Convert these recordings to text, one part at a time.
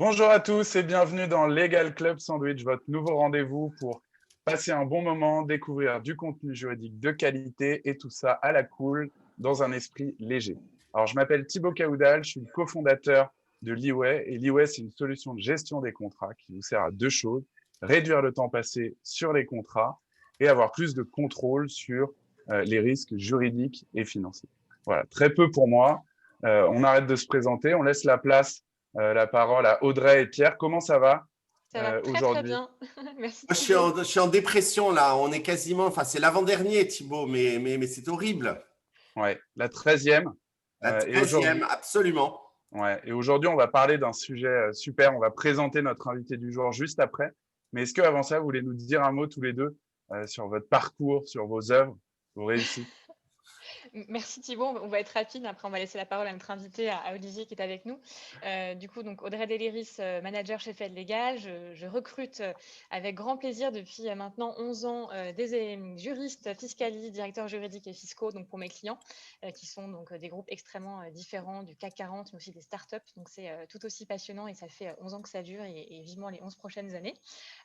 Bonjour à tous et bienvenue dans Legal Club Sandwich, votre nouveau rendez-vous pour passer un bon moment, découvrir du contenu juridique de qualité et tout ça à la cool, dans un esprit léger. Alors, je m'appelle Thibaut Caoudal, je suis le cofondateur de Liway et Liway, c'est une solution de gestion des contrats qui vous sert à deux choses, réduire le temps passé sur les contrats et avoir plus de contrôle sur les risques juridiques et financiers. Voilà, très peu pour moi. On arrête de se présenter, on laisse la parole à Audrey et Pierre. Comment ça va Ça va très très aujourd'hui? bien. Merci Moi, Thibaut. je suis en dépression là. On est quasiment, enfin, c'est l'avant-dernier, Thibaut, mais c'est horrible. Ouais, la 13e. La Et aujourd'hui, 13e, absolument. ouais, et aujourd'hui, on va parler d'un sujet super. On va présenter notre invité du jour juste après. Mais est-ce qu'avant ça, vous voulez nous dire un mot tous les deux sur votre parcours, sur vos œuvres, vos réussites? Merci Thibaut. On va être rapide. Après, on va laisser la parole à notre invité, à Olivier qui est avec nous. Du coup, donc Audrey Deléris, manager chez Fed Legal. Je recrute avec grand plaisir depuis maintenant 11 ans des juristes fiscalistes, directeurs juridiques et fiscaux donc pour mes clients qui sont donc des groupes extrêmement différents du CAC 40, mais aussi des startups. Donc, c'est tout aussi passionnant et ça fait 11 ans que ça dure et vivement les 11 prochaines années.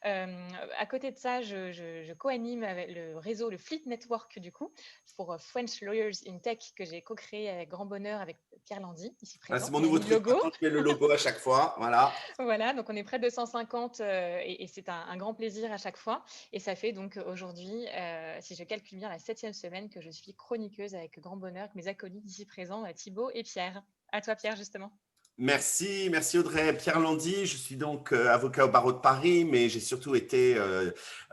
À côté de ça, je co-anime avec le réseau, le Fleet Network du coup, pour French Lawyers in Tech que j'ai co-créé avec grand bonheur avec Pierre Landy, ici Là, présent. c'est mon Il a nouveau mis le truc. logo. Maintenant, je mets le logo à chaque fois. Voilà. Voilà, donc on est près de 150 et c'est un grand plaisir à chaque fois. Et ça fait donc aujourd'hui, si je calcule bien, la 7e semaine que je suis chroniqueuse avec grand bonheur avec mes acolytes ici présents, Thibaut et Pierre. À toi Pierre, justement. Merci Audrey. Pierre Landy, je suis donc avocat au barreau de Paris, mais j'ai surtout été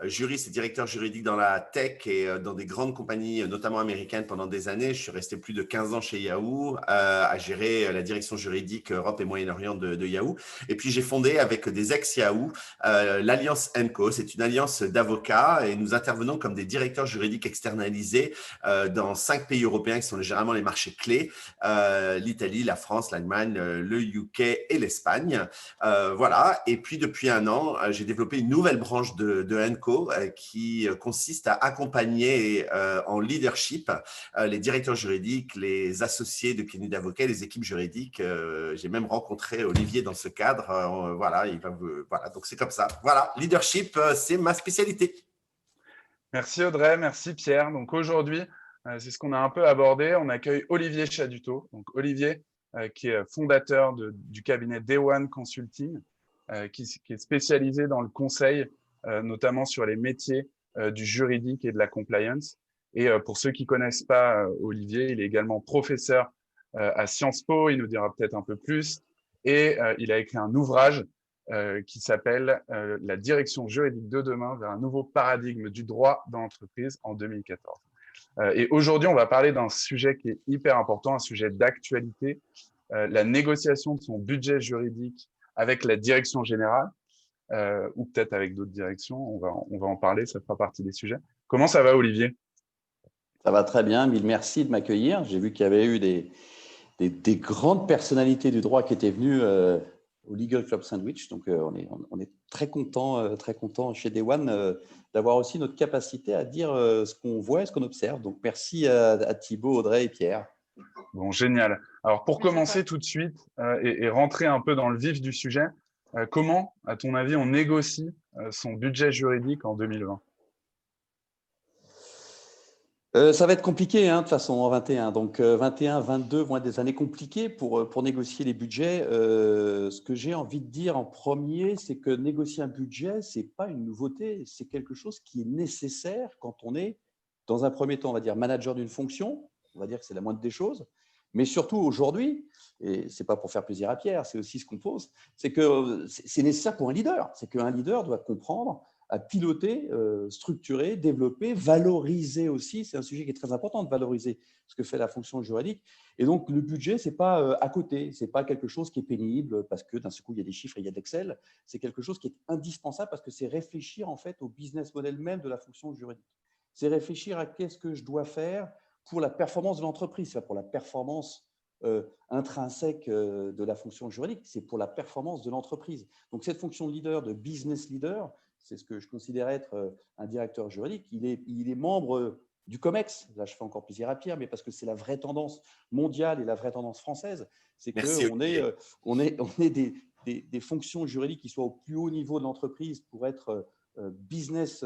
juriste et directeur juridique dans la tech et dans des grandes compagnies, notamment américaines, pendant des années. Je suis resté plus de 15 ans chez Yahoo à gérer la direction juridique Europe et Moyen-Orient de Yahoo. Et puis j'ai fondé avec des ex-Yahoo l'Alliance ENCO. C'est une alliance d'avocats et nous intervenons comme des directeurs juridiques externalisés dans 5 pays européens qui sont généralement les marchés clés, l'Italie, la France, l'Allemagne, le UK et l'Espagne. Voilà. Et puis, depuis un an, j'ai développé une nouvelle branche de ENCO qui consiste à accompagner en leadership les directeurs juridiques, les associés de cabinets d'avocats, les équipes juridiques. J'ai même rencontré Olivier dans ce cadre. Voilà, voilà, donc c'est comme ça. Voilà, leadership, c'est ma spécialité. Merci Audrey, merci Pierre. Donc aujourd'hui, c'est ce qu'on a un peu abordé. On accueille Olivier Chaduto. Donc Olivier, qui est fondateur du cabinet Day One Consulting, qui est spécialisé dans le conseil, notamment sur les métiers du juridique et de la compliance. Et pour ceux qui connaissent pas Olivier, il est également professeur à Sciences Po. Il nous dira peut-être un peu plus. Et il a écrit un ouvrage qui s'appelle La direction juridique de demain vers un nouveau paradigme du droit dans l'entreprise en 2014. Et aujourd'hui, on va parler d'un sujet qui est hyper important, un sujet d'actualité, la négociation de son budget juridique avec la direction générale, ou peut-être avec d'autres directions. On va en parler, ça fera partie des sujets. Comment ça va, Olivier? Ça va très bien, mille merci de m'accueillir. J'ai vu qu'il y avait eu des grandes personnalités du droit qui étaient venues au Legal Club Sandwich. Donc, on est très content chez Day One d'avoir aussi notre capacité à dire ce qu'on voit et ce qu'on observe. Donc, merci à Thibaut, Audrey et Pierre. Bon, génial. Alors, pour Merci à commencer toi. tout de suite et rentrer un peu dans le vif du sujet, comment, à ton avis, on négocie son budget juridique en 2020? Ça va être compliqué, de toute façon, en 21. Donc, 21, 22 vont être des années compliquées pour négocier les budgets. Ce que j'ai envie de dire en premier, c'est que négocier un budget, ce n'est pas une nouveauté. C'est quelque chose qui est nécessaire quand on est, dans un premier temps, on va dire manager d'une fonction. On va dire que c'est la moindre des choses. Mais surtout aujourd'hui, et ce n'est pas pour faire plaisir à Pierre, c'est aussi ce qu'on pose, c'est que c'est nécessaire pour un leader. C'est qu'un leader doit comprendre à piloter, structurer, développer, valoriser aussi. C'est un sujet qui est très important de valoriser ce que fait la fonction juridique. Et donc, le budget, ce n'est pas à côté, ce n'est pas quelque chose qui est pénible parce que d'un seul coup, il y a des chiffres et il y a de l'Excel. C'est quelque chose qui est indispensable parce que c'est réfléchir en fait au business model même de la fonction juridique. C'est réfléchir à qu'est-ce que je dois faire pour la performance de l'entreprise, c'est pour la performance intrinsèque de la fonction juridique, c'est pour la performance de l'entreprise. Donc, cette fonction de leader, de business leader, c'est ce que je considère être un directeur juridique. Il est membre du COMEX. Là, je fais encore plaisir à Pierre, mais parce que c'est la vraie tendance mondiale et la vraie tendance française. C'est Merci qu'on est, Olivier. on est des des fonctions juridiques qui soient au plus haut niveau de l'entreprise pour être business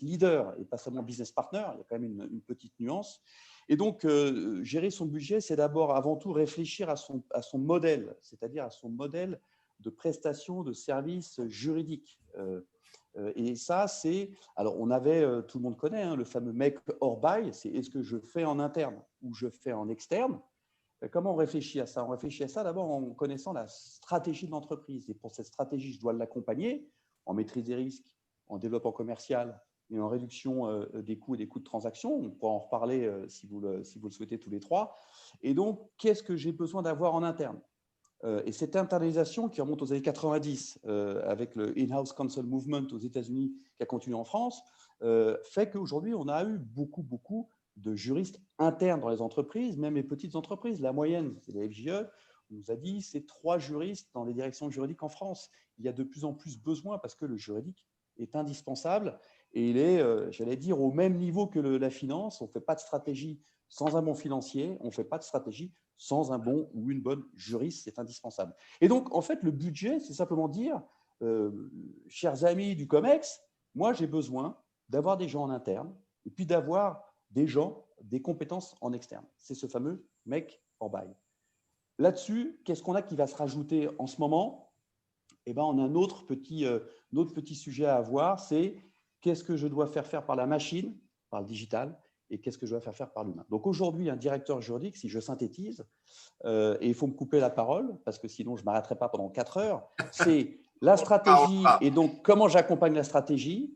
leader et pas seulement business partner. Il y a quand même une petite nuance. Et donc, gérer son budget, c'est d'abord, avant tout, réfléchir à son modèle, c'est-à-dire à son modèle de prestation de services juridiques. Et ça, c'est… Alors, on avait, tout le monde connaît, hein, le fameux make or buy, c'est est-ce que je fais en interne ou je fais en externe? Comment on réfléchit à ça? On réfléchit à ça d'abord en connaissant la stratégie de l'entreprise. Et pour cette stratégie, je dois l'accompagner en maîtrise des risques, en développement commercial et en réduction des coûts et des coûts de transaction. On pourra en reparler si vous le souhaitez tous les trois. Et donc, qu'est-ce que j'ai besoin d'avoir en interne? Et cette internalisation qui remonte aux années 90 avec le In-House Counsel Movement aux États-Unis qui a continué en France, fait qu'aujourd'hui, on a eu beaucoup de juristes internes dans les entreprises, même les petites entreprises. La moyenne, c'est la FJE, on nous a dit, c'est 3 juristes dans les directions juridiques en France. Il y a de plus en plus besoin parce que le juridique est indispensable et il est, j'allais dire, au même niveau que la finance. On ne fait pas de stratégie sans un bon financier, on ne fait pas de stratégie sans un bon ou une bonne juriste, c'est indispensable. Et donc, en fait, le budget, c'est simplement dire, chers amis du COMEX, moi, j'ai besoin d'avoir des gens en interne et puis d'avoir des gens, des compétences en externe. C'est ce fameux make or buy. Là-dessus, qu'est-ce qu'on a qui va se rajouter en ce moment? Eh ben, on a un autre petit sujet à avoir, c'est qu'est-ce que je dois faire par la machine, par le digital, et qu'est-ce que je dois faire par l'humain. Donc aujourd'hui, un directeur juridique, si je synthétise, et il faut me couper la parole, parce que sinon je ne m'arrêterai pas pendant 4 heures, c'est la stratégie et donc comment j'accompagne la stratégie.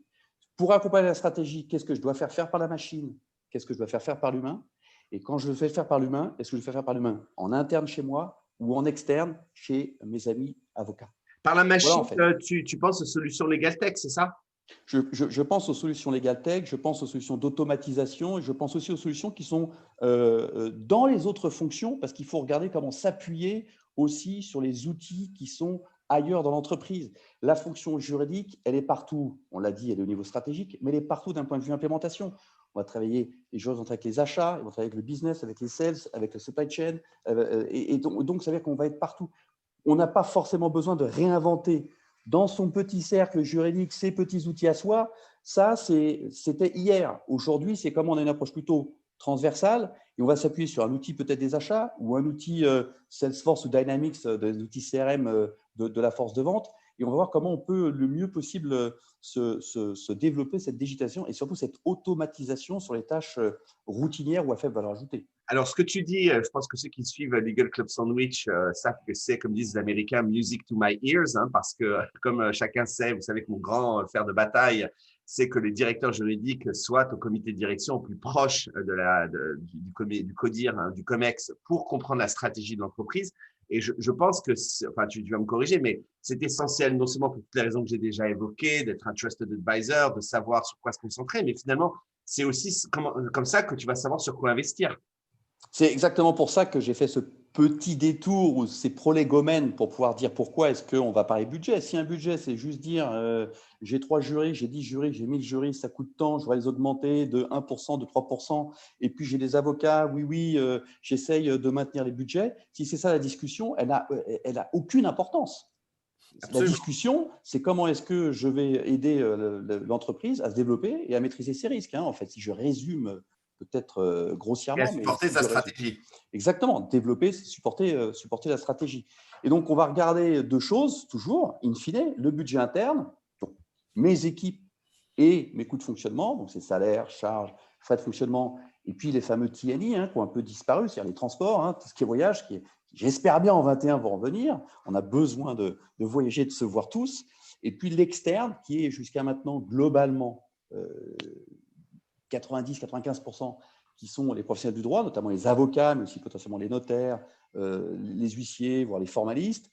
Pour accompagner la stratégie, qu'est-ce que je dois faire par la machine? Qu'est-ce que je dois faire par l'humain? Et quand je le fais faire par l'humain, est-ce que je le fais faire par l'humain en interne chez moi ou en externe chez mes amis avocats? Par la machine, voilà, en fait. tu penses aux solutions LegalTech, c'est ça? Je pense aux solutions LegalTech, je pense aux solutions d'automatisation et je pense aussi aux solutions qui sont dans les autres fonctions parce qu'il faut regarder comment s'appuyer aussi sur les outils qui sont ailleurs dans l'entreprise. La fonction juridique, elle est partout. On l'a dit, elle est au niveau stratégique, mais elle est partout d'un point de vue implémentation. On va travailler, les choses vont travailler avec les achats, ils vont travailler avec le business, avec les sales, avec le supply chain. Et donc, ça veut dire qu'on va être partout. On n'a pas forcément besoin de réinventer dans son petit cercle juridique ses petits outils à soi. Ça, c'était hier. Aujourd'hui, c'est comme on a une approche plutôt transversale et on va s'appuyer sur un outil peut-être des achats ou un outil Salesforce ou Dynamics, des outils CRM de la force de vente. Et on va voir comment on peut le mieux possible se développer cette digitalisation et surtout cette automatisation sur les tâches routinières ou à faible valeur ajoutée. Alors, ce que tu dis, je pense que ceux qui suivent Legal Club Sandwich savent que c'est, comme disent les Américains, music to my ears, hein, parce que, comme chacun sait, vous savez que mon grand fer de bataille, c'est que les directeurs juridiques soient au comité de direction au plus proche du CODIR, hein, du COMEX, pour comprendre la stratégie de l'entreprise. Et je pense que, enfin, tu vas me corriger, mais c'est essentiel, non seulement pour toutes les raisons que j'ai déjà évoquées, d'être un trusted advisor, de savoir sur quoi se concentrer, mais finalement, c'est aussi comme ça que tu vas savoir sur quoi investir. C'est exactement pour ça que j'ai fait ce petit détour ou ces prolégomènes pour pouvoir dire pourquoi est-ce qu'on va parler budget. Si un budget, c'est juste dire j'ai 3 jurys, j'ai 10 jurys, j'ai 1000 jurys, ça coûte tant, je vais les augmenter de 1%, de 3%, et puis j'ai des avocats, oui, j'essaye de maintenir les budgets. Si c'est ça la discussion, elle n'a aucune importance. Absolument. La discussion, c'est comment est-ce que je vais aider l'entreprise à se développer et à maîtriser ses risques. Hein. En fait, si je résume peut-être grossièrement. Et à supporter sa stratégie. Exactement, développer, supporter la stratégie. Et donc, on va regarder 2 choses, toujours, in fine, le budget interne, donc mes équipes et mes coûts de fonctionnement, donc c'est salaires, charges, frais de fonctionnement, et puis les fameux T&E hein, qui ont un peu disparu, c'est-à-dire les transports, hein, tout ce qui est voyage, qui j'espère bien en 21 vont revenir. On a besoin de voyager, de se voir tous. Et puis l'externe, qui est jusqu'à maintenant globalement 90-95% qui sont les professionnels du droit, notamment les avocats, mais aussi potentiellement les notaires, les huissiers, voire les formalistes.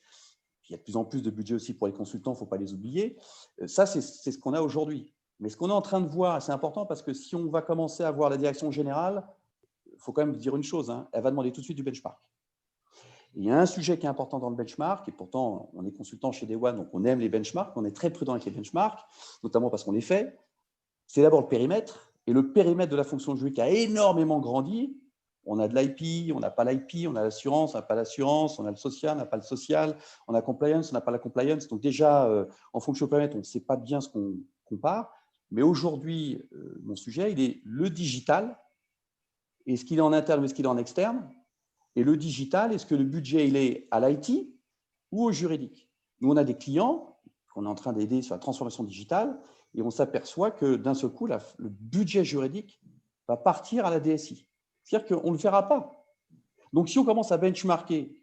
Il y a de plus en plus de budget aussi pour les consultants, il ne faut pas les oublier. Ça, c'est ce qu'on a aujourd'hui. Mais ce qu'on est en train de voir, c'est important parce que si on va commencer à voir la direction générale, il faut quand même dire une chose, hein, elle va demander tout de suite du benchmark. Et il y a un sujet qui est important dans le benchmark, et pourtant, on est consultant chez Day One, donc on aime les benchmarks, on est très prudent avec les benchmarks, notamment parce qu'on les fait. C'est d'abord le périmètre. Et le périmètre de la fonction juridique a énormément grandi On a de l'IP, on n'a pas l'IP, on a l'assurance, on n'a pas l'assurance, on a le social, on n'a pas le social, on a compliance, on n'a pas la compliance. Donc déjà, en fonction de périmètre, on ne sait pas bien ce qu'on compare. Mais aujourd'hui, mon sujet, il est le digital. Est-ce qu'il est en interne ou est-ce qu'il est en externe? Et le digital, est-ce que le budget, il est à l'IT ou au juridique? Nous, on a des clients qu'on est en train d'aider sur la transformation digitale et on s'aperçoit que d'un seul coup, le budget juridique va partir à la DSI. C'est-à-dire qu'on ne le verra pas. Donc, si on commence à benchmarker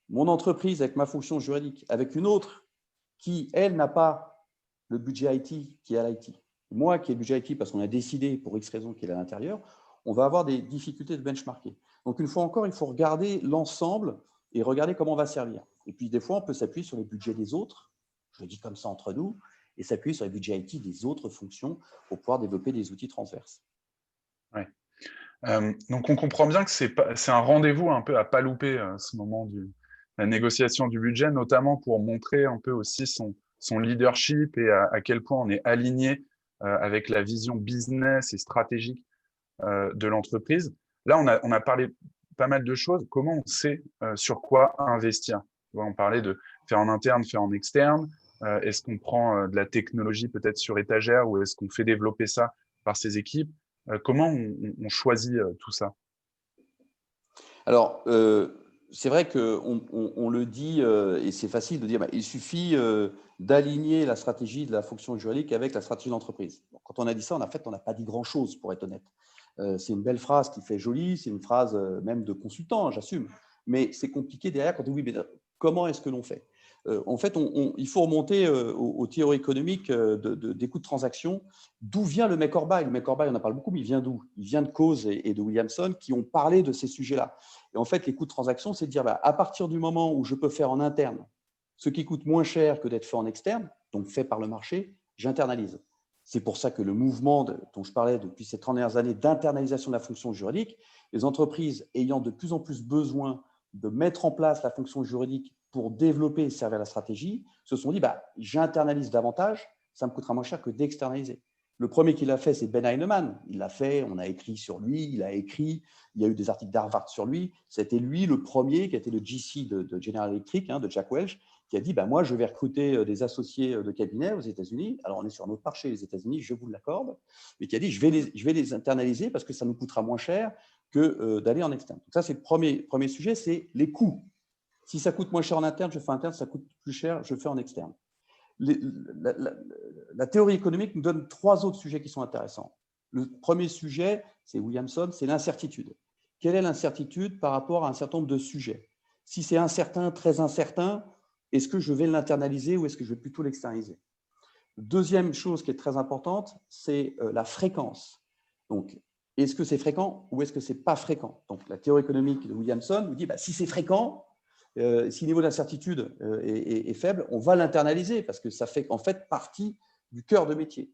mon entreprise avec ma fonction juridique, avec une autre qui, elle, n'a pas le budget IT qui est à l'IT, moi qui ai le budget IT parce qu'on a décidé pour X raison qu'il est à l'intérieur, on va avoir des difficultés de benchmarker. Donc, une fois encore, il faut regarder l'ensemble et regarder comment on va servir. Et puis, des fois, on peut s'appuyer sur les budgets des autres, je le dis comme ça entre nous, et s'appuyer sur les budgets IT des autres fonctions pour pouvoir développer des outils transverses. Ouais. Donc, on comprend bien que c'est un rendez-vous un peu à pas louper, ce moment de la négociation du budget, notamment pour montrer un peu aussi son leadership et à quel point on est aligné avec la vision business et stratégique de l'entreprise. Là, on a parlé pas mal de choses. Comment on sait sur quoi investir? On parlait de faire en interne, faire en externe. Est-ce qu'on prend de la technologie peut-être sur étagère ou est-ce qu'on fait développer ça par ses équipes? Comment on choisit tout ça? Alors, c'est vrai qu'on le dit, et c'est facile de dire, il suffit d'aligner la stratégie de la fonction juridique avec la stratégie de l'entreprise. Quand on a dit ça, en fait, on n'a pas dit grand-chose, pour être honnête. C'est une belle phrase qui fait joli, c'est une phrase même de consultant, j'assume. Mais c'est compliqué derrière quand on dit, oui, mais comment est-ce que l'on fait? En fait, il faut remonter aux théories économiques des coûts de transaction. D'où vient le make or buy? Le make or buy, on en parle beaucoup, mais il vient d'où? Il vient de Coase et de Williamson qui ont parlé de ces sujets-là. Et en fait, les coûts de transaction, c'est de dire, à partir du moment où je peux faire en interne ce qui coûte moins cher que d'être fait en externe, donc fait par le marché, j'internalise. C'est pour ça que le mouvement dont je parlais depuis ces 30 dernières années d'internalisation de la fonction juridique, les entreprises ayant de plus en plus besoin de mettre en place la fonction juridique pour développer et servir la stratégie, se sont dit, j'internalise davantage, ça me coûtera moins cher que d'externaliser. Le premier qui l'a fait, c'est Ben Heinemann. Il l'a fait, on a écrit sur lui, il a écrit, il y a eu des articles d'Harvard sur lui. C'était lui le premier qui a été le GC de General Electric, de Jack Welch, qui a dit, moi, je vais recruter des associés de cabinet aux États-Unis. Alors, on est sur un autre marché, les États-Unis, je vous l'accorde, mais qui a dit, je vais les internaliser parce que ça nous coûtera moins cher que d'aller en externe. Donc ça, c'est le premier sujet, c'est les coûts. Si ça coûte moins cher en interne, je fais en interne. Si ça coûte plus cher, je fais en externe. La théorie économique nous donne 3 autres sujets qui sont intéressants. Le premier sujet, c'est Williamson, c'est l'incertitude. Quelle est l'incertitude par rapport à un certain nombre de sujets? Si c'est incertain, très incertain, est-ce que je vais l'internaliser ou est-ce que je vais plutôt l'externaliser? Deuxième chose qui est très importante, c'est la fréquence. Donc, est-ce que c'est fréquent ou est-ce que ce n'est pas fréquent? Donc, la théorie économique de Williamson nous dit, si c'est fréquent, si le niveau d'incertitude est faible, on va l'internaliser parce que ça fait en fait partie du cœur de métier.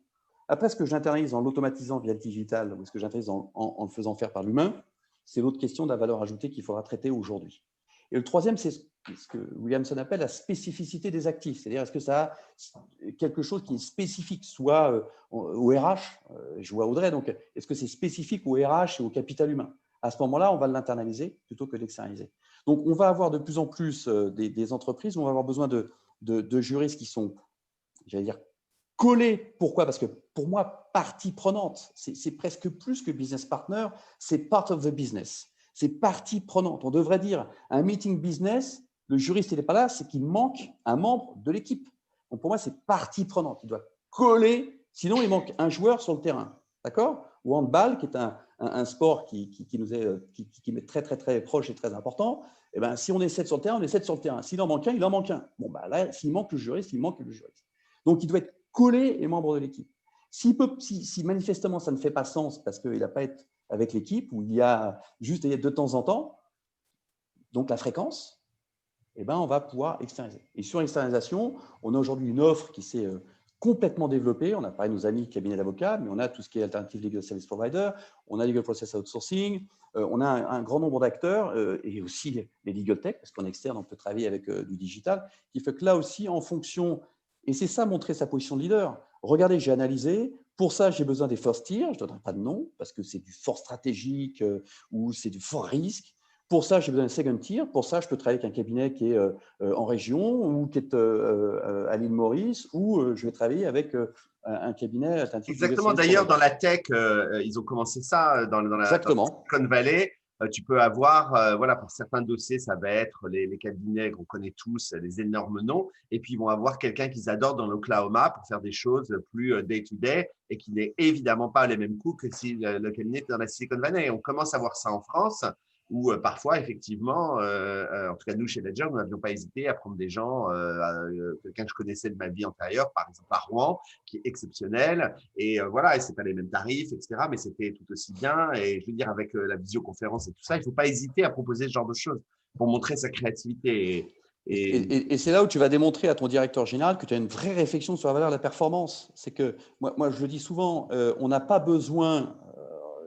Après, est-ce que j'internalise en l'automatisant via le digital ou est-ce que j'internalise en le faisant faire par l'humain? C'est l'autre question de la valeur ajoutée qu'il faudra traiter aujourd'hui. Et le troisième, c'est ce que Williamson appelle la spécificité des actifs. C'est-à-dire, est-ce que ça a quelque chose qui est spécifique, soit au RH, je vois Audrey, donc est-ce que c'est spécifique au RH et au capital humain? À ce moment-là, on va l'internaliser plutôt que l'externaliser. Donc, on va avoir de plus en plus des entreprises où on va avoir besoin de juristes qui sont, j'allais dire, collés. Pourquoi? Parce que pour moi, partie prenante, c'est presque plus que business partner, c'est part of the business. C'est partie prenante. On devrait dire, un meeting business, le juriste, il n'est pas là, c'est qu'il manque un membre de l'équipe. Donc, pour moi, c'est partie prenante. Il doit coller, sinon il manque un joueur sur le terrain. D'accord? Ou handball, qui est un sport qui m'est très, très, très proche et très important. Eh ben, si on est 7 sur le terrain, on est 7 sur le terrain. S'il en manque un, il en manque un. Bon, là, s'il manque le juriste, il manque le juriste. Donc, il doit être collé et membre de l'équipe. Si manifestement, ça ne fait pas sens parce qu'il n'a pas été avec l'équipe, ou il y a juste de temps en temps, donc la fréquence, eh ben, on va pouvoir externaliser. Et sur l'externalisation, on a aujourd'hui une offre qui s'est complètement développée. On a parlé de nos amis cabinets d'avocats, mais on a tout ce qui est Alternative Legal Service Provider, on a Legal Process Outsourcing, on a un grand nombre d'acteurs et aussi les Legal Tech, parce qu'en externe, on peut travailler avec du digital, qui fait que là aussi, en fonction, et c'est ça montrer sa position de leader. Regardez, j'ai analysé, Pour ça, j'ai besoin des first tier. Je ne donnerai pas de nom parce que c'est du fort stratégique ou c'est du fort risque. Pour ça, j'ai besoin d'un second tier. Pour ça, je peux travailler avec un cabinet qui est en région ou qui est à l'île Maurice ou je vais travailler avec un cabinet d'un type Exactement. D'ailleurs, dans la tech, ils ont commencé ça dans la Silicon Valley. Tu peux avoir, voilà, pour certains dossiers, ça va être les cabinets qu'on connaît tous, les énormes noms. Et puis, ils vont avoir quelqu'un qu'ils adorent dans l'Oklahoma pour faire des choses plus day-to-day et qui n'est évidemment pas les mêmes coûts que si le cabinet est dans la Silicon Valley. Et on commence à voir ça en France où parfois, effectivement, en tout cas, nous, chez Ledger, nous n'avions pas hésité à prendre des gens, quelqu'un que je connaissais de ma vie antérieure, par exemple à Rouen, qui est exceptionnel. Et voilà, et ce n'est pas les mêmes tarifs, etc., mais c'était tout aussi bien. Et je veux dire, avec la visioconférence et tout ça, il ne faut pas hésiter à proposer ce genre de choses pour montrer sa créativité. Et c'est là où tu vas démontrer à ton directeur général que tu as une vraie réflexion sur la valeur de la performance. C'est que, moi je le dis souvent, on n'a pas besoin…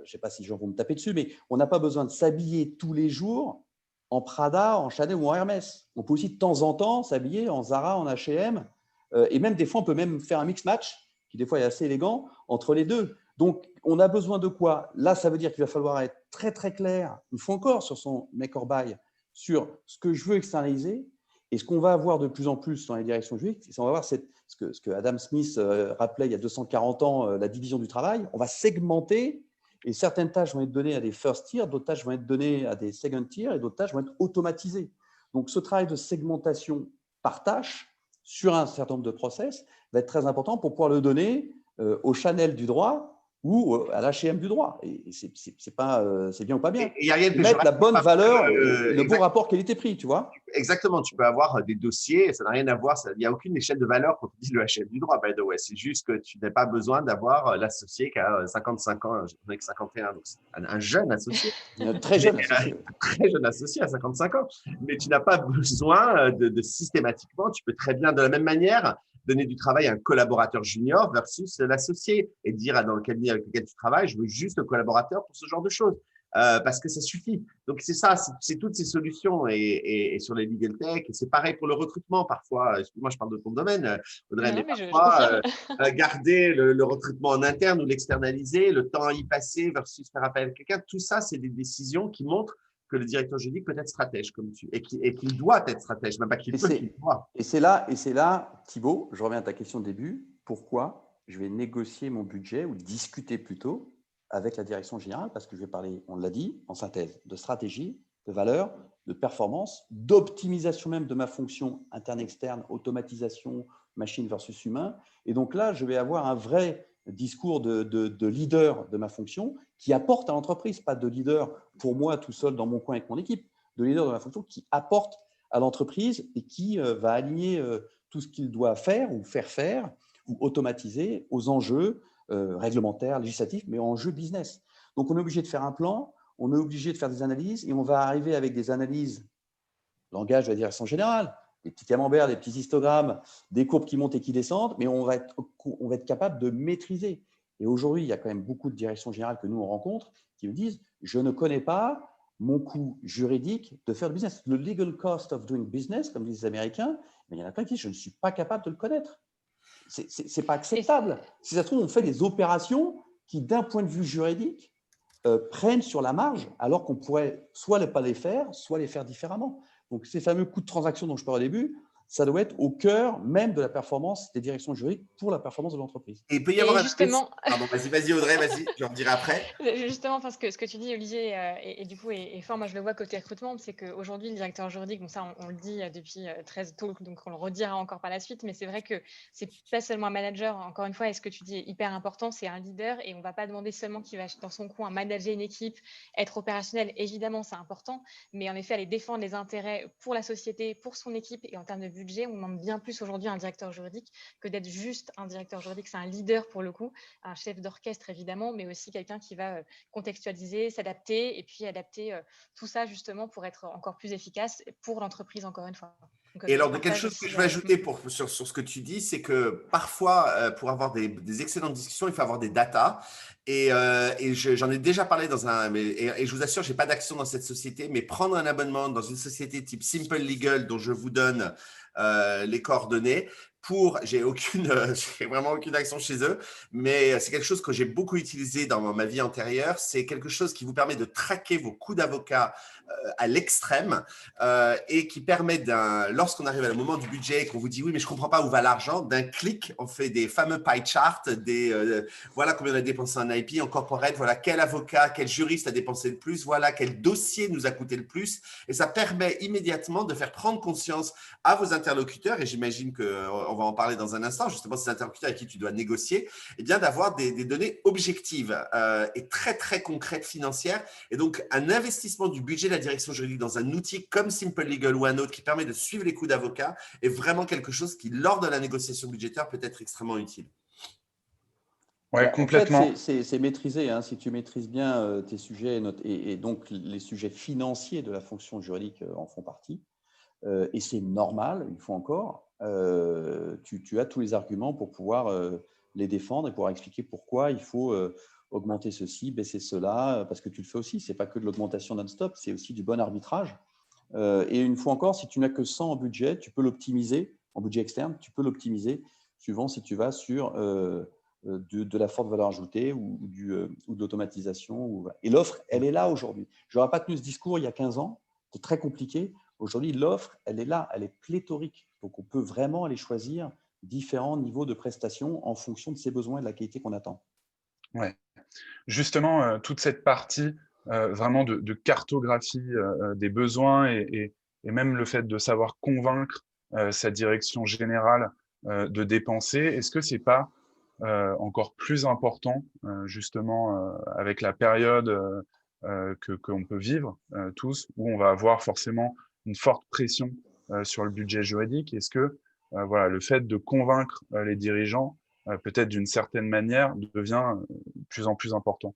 je ne sais pas si les gens vont me taper dessus, mais on n'a pas besoin de s'habiller tous les jours en Prada, en Chanel ou en Hermès. On peut aussi de temps en temps s'habiller en Zara, en H&M, et même des fois, on peut même faire un mix-match, qui des fois est assez élégant, entre les deux. Donc, on a besoin de quoi? Là, ça veut dire qu'il va falloir être très, très clair, une fois encore, sur son make or buy, sur ce que je veux externaliser. Et ce qu'on va avoir de plus en plus dans les directions juridiques, c'est qu'on va avoir ce que Adam Smith rappelait il y a 240 ans, la division du travail. On va segmenter. Et certaines tâches vont être données à des first tier, d'autres tâches vont être données à des second tier et d'autres tâches vont être automatisées. Donc, ce travail de segmentation par tâche sur un certain nombre de process va être très important pour pouvoir le donner au Chanel du droit ou à l'H&M du droit. Et c'est bien ou pas bien. Mettre la bonne valeur, le bon rapport qualité-prix, tu vois. Exactement, tu peux avoir des dossiers, ça n'a rien à voir, il n'y a aucune échelle de valeur quand on dit le H&M du droit, by the way. C'est juste que tu n'as pas besoin d'avoir l'associé qui a 55 ans, j'en ai que 51, donc un jeune associé. Un très jeune associé. Très jeune associé à 55 ans. Mais tu n'as pas besoin de systématiquement, tu peux très bien de la même manière donner du travail à un collaborateur junior versus l'associé et dire dans le cabinet avec lequel tu travailles, je veux juste un collaborateur pour ce genre de choses. Parce que ça suffit. Donc, c'est ça, c'est toutes ces solutions et sur les legal tech. Et c'est pareil pour le recrutement parfois. Excuse-moi, je parle de ton domaine, Audrey, mais parfois, garder le recrutement en interne ou l'externaliser, le temps à y passer versus faire appel à quelqu'un, tout ça, c'est des décisions qui montrent que le directeur juridique peut être stratège comme tu, et qu'il doit être stratège, même pas qu'il peut, qu'il doit. Et c'est là, Thibaut, je reviens à ta question de début, pourquoi je vais négocier mon budget ou discuter plutôt avec la direction générale, parce que je vais parler, on l'a dit, en synthèse, de stratégie, de valeur, de performance, d'optimisation même de ma fonction interne-externe, automatisation, machine versus humain. Et donc là, je vais avoir un vrai discours de leader de ma fonction qui apporte à l'entreprise, pas de leader pour moi tout seul dans mon coin avec mon équipe, de leader de ma fonction qui apporte à l'entreprise et qui va aligner tout ce qu'il doit faire ou faire ou automatiser aux enjeux réglementaires, législatifs, mais enjeux business. Donc, on est obligé de faire un plan, on est obligé de faire des analyses et on va arriver avec des analyses, langage de la direction générale, des petits camemberts, des petits histogrammes, des courbes qui montent et qui descendent, mais on va être capable de maîtriser. Et aujourd'hui, il y a quand même beaucoup de directions générales que nous, on rencontre qui me disent « je ne connais pas mon coût juridique de faire du business. Le legal cost of doing business, comme disent les Américains, mais il y en a plein qui disent « je ne suis pas capable de le connaître ». Ce n'est pas acceptable. Si ça se trouve, on fait des opérations qui, d'un point de vue juridique, prennent sur la marge, alors qu'on pourrait soit ne pas les faire, soit les faire différemment. Donc, ces fameux coûts de transaction dont je parlais au début, ça doit être au cœur même de la performance des directions juridiques pour la performance de l'entreprise. Et il peut y avoir justement… Pardon, vas-y Audrey, vas-y, je en dirai après. Justement, parce que ce que tu dis, Olivier, et du coup est fort, moi je le vois côté recrutement, c'est qu'aujourd'hui, le directeur juridique, bon ça on le dit depuis 13 talks, donc on le redira encore par la suite, mais c'est vrai que c'est pas seulement un manager, encore une fois, et ce que tu dis est hyper important, c'est un leader, et on ne va pas demander seulement qu'il va dans son coin manager une équipe, être opérationnel, évidemment c'est important, mais en effet aller défendre les intérêts pour la société, pour son équipe, et en termes de budget, on demande bien plus aujourd'hui un directeur juridique que d'être juste un directeur juridique. C'est un leader pour le coup, un chef d'orchestre évidemment, mais aussi quelqu'un qui va contextualiser, s'adapter et puis adapter tout ça justement pour être encore plus efficace pour l'entreprise encore une fois. Donc, et alors, quelque chose que je vais ajouter sur ce que tu dis, c'est que parfois, pour avoir des excellentes discussions, il faut avoir des datas. Et j'en ai déjà parlé et je vous assure, je n'ai pas d'action dans cette société, mais prendre un abonnement dans une société type Simple Legal, dont je vous donne les coordonnées, j'ai vraiment aucune action chez eux, mais c'est quelque chose que j'ai beaucoup utilisé dans ma vie antérieure. C'est quelque chose qui vous permet de traquer vos coûts d'avocat à l'extrême et qui permet, lorsqu'on arrive à le moment du budget et qu'on vous dit oui, mais je ne comprends pas où va l'argent, d'un clic, on fait des fameux pie charts, voilà combien on a dépensé en IP, en corporate, voilà quel avocat, quel juriste a dépensé le plus, voilà quel dossier nous a coûté le plus. Et ça permet immédiatement de faire prendre conscience à vos interlocuteurs, et j'imagine qu'on va en parler dans un instant, justement ces interlocuteurs avec qui tu dois négocier, eh bien d'avoir des données objectives et très, très concrètes financières. Et donc, un investissement du budget de la direction juridique dans un outil comme Simple Legal ou un autre qui permet de suivre les coûts d'avocat est vraiment quelque chose qui, lors de la négociation budgétaire, peut être extrêmement utile. Ouais, complètement. En fait, c'est maîtrisé. Hein, si tu maîtrises bien tes sujets et donc les sujets financiers de la fonction juridique en font partie. Et c'est normal, une fois encore. Tu as tous les arguments pour pouvoir les défendre et pouvoir expliquer pourquoi il faut augmenter ceci, baisser cela, parce que tu le fais aussi. Ce n'est pas que de l'augmentation non-stop, c'est aussi du bon arbitrage. Et une fois encore, si tu n'as que 100 en budget, tu peux l'optimiser, en budget externe, tu peux l'optimiser suivant si tu vas sur de la forte valeur ajoutée ou de l'automatisation. Et l'offre, elle est là aujourd'hui. Je n'aurais pas tenu ce discours il y a 15 ans, c'était très compliqué. Aujourd'hui, l'offre, elle est là, elle est pléthorique. Donc, on peut vraiment aller choisir différents niveaux de prestations en fonction de ses besoins et de la qualité qu'on attend. Ouais. Justement, toute cette partie vraiment de cartographie des besoins et même le fait de savoir convaincre sa direction générale de dépenser, est-ce que ce n'est pas encore plus important, justement, avec la période qu'on peut vivre tous, où on va avoir forcément une forte pression sur le budget juridique? Est-ce que voilà, le fait de convaincre les dirigeants, peut-être d'une certaine manière, devient de plus en plus important?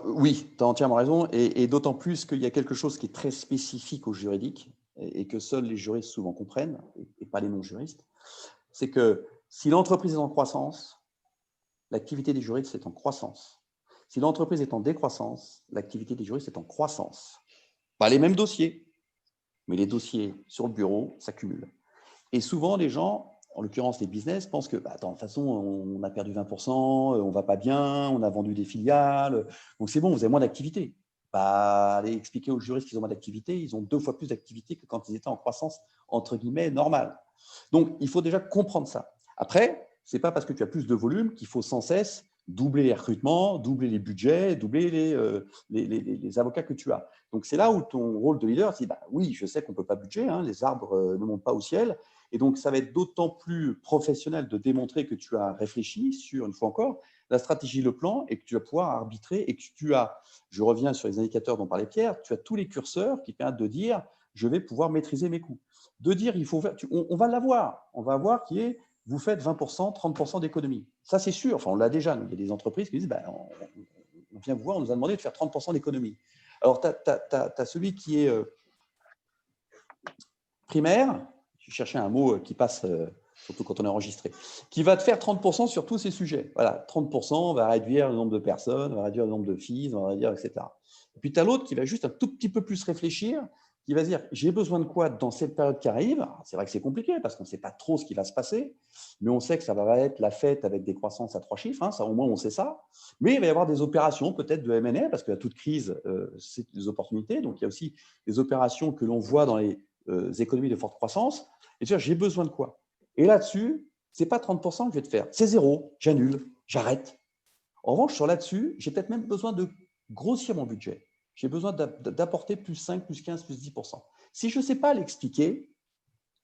Oui, tu as entièrement raison, et d'autant plus qu'il y a quelque chose qui est très spécifique au juridique et que seuls les juristes souvent comprennent, et pas les non-juristes, c'est que si l'entreprise est en croissance, l'activité des juristes est en croissance. Si l'entreprise est en décroissance, l'activité des juristes est en croissance. Pas les mêmes dossiers, mais les dossiers sur le bureau s'accumulent. Et souvent, les gens, en l'occurrence les business, pensent que, attends, de toute façon, on a perdu 20%, on ne va pas bien, on a vendu des filiales, donc c'est bon, vous avez moins d'activité. Aller expliquer aux juristes qu'ils ont moins d'activité, ils ont 2 fois plus d'activité que quand ils étaient en croissance, entre guillemets, normale. Donc, il faut déjà comprendre ça. Après, ce n'est pas parce que tu as plus de volume qu'il faut sans cesse doubler les recrutements, doubler les budgets, doubler les avocats que tu as. Donc, c'est là où ton rôle de leader, c'est oui, je sais qu'on ne peut pas budget, hein, les arbres ne montent pas au ciel. Et donc, ça va être d'autant plus professionnel de démontrer que tu as réfléchi sur, une fois encore, la stratégie, le plan, et que tu vas pouvoir arbitrer et que tu as, je reviens sur les indicateurs dont parlait Pierre, tu as tous les curseurs qui permettent de dire, je vais pouvoir maîtriser mes coûts. De dire, il faut faire, on va l'avoir. On va avoir qui est, vous faites 20%, 30% d'économie. Ça, c'est sûr. Enfin, on l'a déjà. Il y a des entreprises qui disent, on vient vous voir, on nous a demandé de faire 30% d'économie. Alors, tu as celui qui est primaire, je cherchais un mot qui passe, surtout quand on est enregistré, qui va te faire 30% sur tous ces sujets. Voilà, 30%, on va réduire le nombre de personnes, on va réduire le nombre de fees, on va réduire, etc. Et puis, tu as l'autre qui va juste un tout petit peu plus réfléchir, qui va se dire, j'ai besoin de quoi dans cette période qui arrive. C'est vrai que c'est compliqué parce qu'on ne sait pas trop ce qui va se passer, mais on sait que ça va être la fête avec des croissances à 3 chiffres, hein, ça au moins on sait ça. Mais il va y avoir des opérations peut-être de M&A, parce que toute crise, c'est des opportunités. Donc, il y a aussi des opérations que l'on voit dans les économies de forte croissance. Et tu vois, j'ai besoin de quoi? Et là-dessus, ce n'est pas 30% que je vais te faire, c'est 0, j'annule, j'arrête. En revanche, sur là-dessus, j'ai peut-être même besoin de grossir mon budget. J'ai besoin d'apporter plus 5, plus 15, plus 10%. Si je ne sais pas l'expliquer,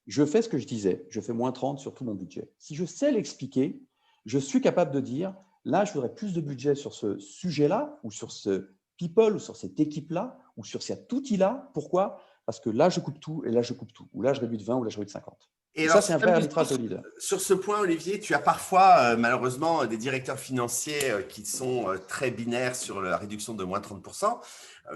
je fais ce que je disais, je fais moins 30 sur tout mon budget. Si je sais l'expliquer, je suis capable de dire, là, je voudrais plus de budget sur ce sujet-là, ou sur ce people, ou sur cette équipe-là, ou sur cet outil-là. Pourquoi? Parce que là, je coupe tout, et là, je coupe tout. Ou là, je réduis de 20, ou là, je réduis de 50. Et ça, c'est un vrai arbitrage de leader. Sur ce point, Olivier, tu as parfois, malheureusement, des directeurs financiers qui sont très binaires sur la réduction de moins 30%.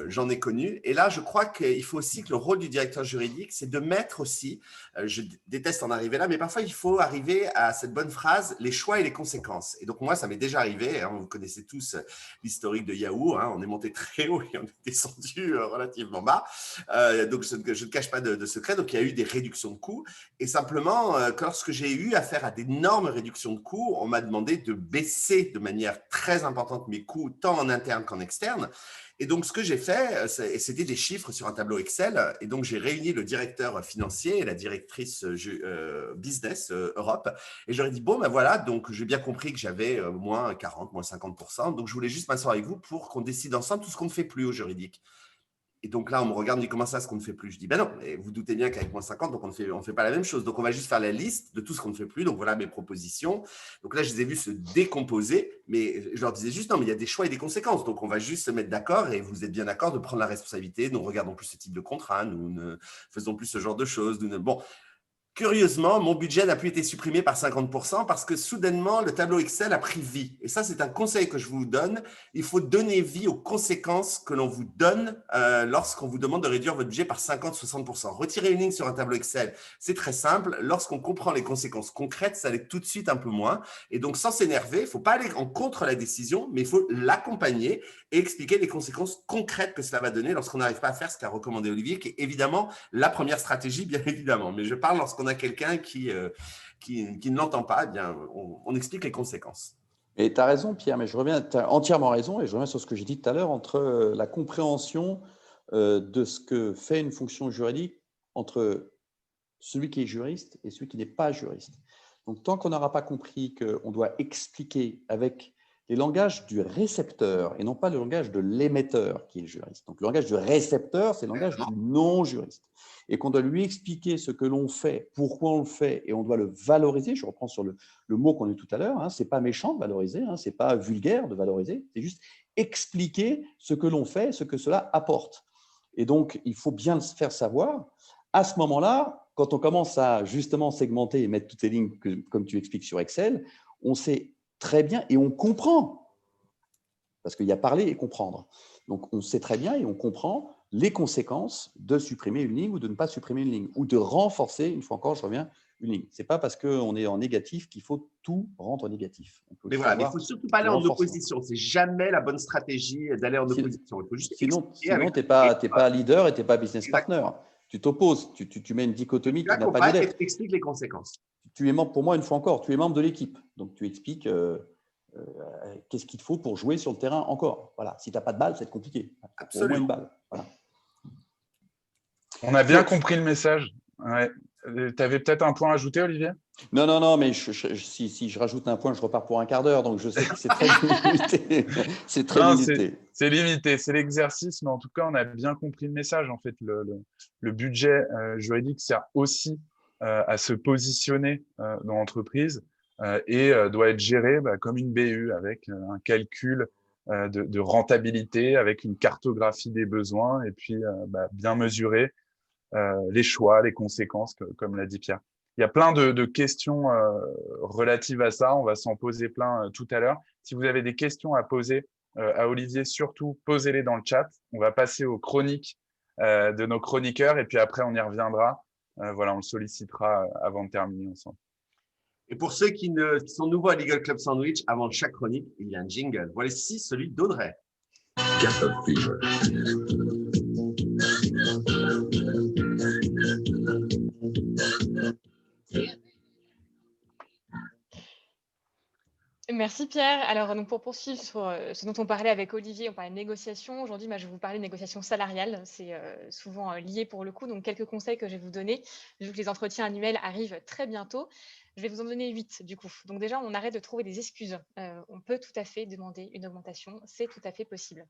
j'en ai connu. Et là, je crois qu'il faut aussi que le rôle du directeur juridique, c'est de mettre aussi, je déteste en arriver là, mais parfois il faut arriver à cette bonne phrase, les choix et les conséquences. Et donc moi, ça m'est déjà arrivé, hein, vous connaissez tous l'historique de Yahoo, hein, on est monté très haut et on est descendu relativement bas. Donc je ne cache pas de secret, donc il y a eu des réductions de coûts. Et simplement, lorsque j'ai eu affaire à d'énormes réductions de coûts, on m'a demandé de baisser de manière très importante mes coûts, tant en interne qu'en externe. Et donc, ce que j'ai fait, c'était des chiffres sur un tableau Excel. Et donc, j'ai réuni le directeur financier et la directrice business Europe. Et je leur ai dit, bon, ben voilà, donc j'ai bien compris que j'avais moins 40, moins 50%. Donc, je voulais juste m'asseoir avec vous pour qu'on décide ensemble tout ce qu'on ne fait plus au juridique. Et donc là, on me regarde, on me dit, comment ça, ce qu'on ne fait plus? Je dis, ben non, et vous doutez bien qu'avec moins 50, donc on ne fait pas la même chose. Donc, on va juste faire la liste de tout ce qu'on ne fait plus. Donc, voilà mes propositions. Donc là, je les ai vus se décomposer, mais je leur disais juste, non, mais il y a des choix et des conséquences. Donc, on va juste se mettre d'accord et vous êtes bien d'accord de prendre la responsabilité. Nous ne regardons plus ce type de contrat, nous ne faisons plus ce genre de choses. Bon. Curieusement, mon budget n'a plus été supprimé par 50% parce que soudainement, le tableau Excel a pris vie. Et ça, c'est un conseil que je vous donne. Il faut donner vie aux conséquences que l'on vous donne lorsqu'on vous demande de réduire votre budget par 50-60%. Retirer une ligne sur un tableau Excel, c'est très simple. Lorsqu'on comprend les conséquences concrètes, ça l'est tout de suite un peu moins. Et donc, sans s'énerver, il ne faut pas aller en contre la décision, mais il faut l'accompagner et expliquer les conséquences concrètes que cela va donner lorsqu'on n'arrive pas à faire ce qu'a recommandé Olivier, qui est évidemment la première stratégie, bien évidemment. Mais je parle lorsqu'on a quelqu'un qui ne l'entend pas, eh bien, on explique les conséquences. Et tu as raison, Pierre, mais tu as entièrement raison, et je reviens sur ce que j'ai dit tout à l'heure, entre la compréhension de ce que fait une fonction juridique entre celui qui est juriste et celui qui n'est pas juriste. Donc, tant qu'on n'aura pas compris qu'on doit expliquer avec les langages du récepteur et non pas le langage de l'émetteur qui est le juriste. Donc, le langage du récepteur, c'est le langage du non-juriste. Et qu'on doit lui expliquer ce que l'on fait, pourquoi on le fait, et on doit le valoriser. Je reprends sur le mot qu'on a eu tout à l'heure. Ce n'est pas méchant de valoriser, ce n'est pas vulgaire de valoriser, c'est juste expliquer ce que l'on fait, ce que cela apporte. Et donc, il faut bien le faire savoir. À ce moment-là, quand on commence à justement segmenter et mettre toutes les lignes, comme tu expliques sur Excel, on sait très bien et on comprend, parce qu'il y a parler et comprendre. Donc, on sait très bien et on comprend les conséquences de supprimer une ligne ou de ne pas supprimer une ligne, ou de renforcer, une fois encore, je reviens, une ligne. Ce n'est pas parce qu'on est en négatif qu'il faut tout rendre négatif. Mais voilà, il ne faut surtout pas aller en opposition. Ce n'est jamais la bonne stratégie d'aller en opposition. Il faut juste sinon tu n'es pas leader et tu n'es pas business partner. Tu t'opposes, tu mets une dichotomie qui n'a pas de et tu expliques les conséquences. Tu es membre, pour moi, une fois encore, tu es membre de l'équipe. Donc, tu expliques qu'est-ce qu'il te faut pour jouer sur le terrain encore. Voilà. Si tu n'as pas de balle, c'est compliqué. Absolument. Au moins une balle. Voilà. On a bien compris le message. Ouais. Tu avais peut-être un point à ajouter, Olivier? Non, mais si je rajoute un point, je repars pour un quart d'heure. Donc, je sais que c'est très limité. C'est très limité. C'est limité, c'est l'exercice, mais en tout cas, on a bien compris le message. En fait, le budget juridique sert aussi à se positionner dans l'entreprise et doit être géré comme une BU avec un calcul de rentabilité, avec une cartographie des besoins et puis bien mesurer les choix, les conséquences, comme l'a dit Pierre. Il y a plein de questions relatives à ça. On va s'en poser plein tout à l'heure. Si vous avez des questions à poser à Olivier, surtout, posez-les dans le chat. On va passer aux chroniques de nos chroniqueurs et puis après, on y reviendra. Voilà, on le sollicitera avant de terminer ensemble. Et pour ceux qui sont nouveaux à Legal Club Sandwich, avant chaque chronique, il y a un jingle. Voici celui d'Audrey. Merci Pierre. Alors, donc, pour poursuivre sur ce dont on parlait avec Olivier, on parlait de négociation. Aujourd'hui, je vais vous parler de négociation salariale. C'est souvent lié pour le coup. Donc, quelques conseils que je vais vous donner, vu que les entretiens annuels arrivent très bientôt. Je vais vous en donner 8 du coup. Donc déjà, on arrête de trouver des excuses. On peut tout à fait demander une augmentation. C'est tout à fait possible.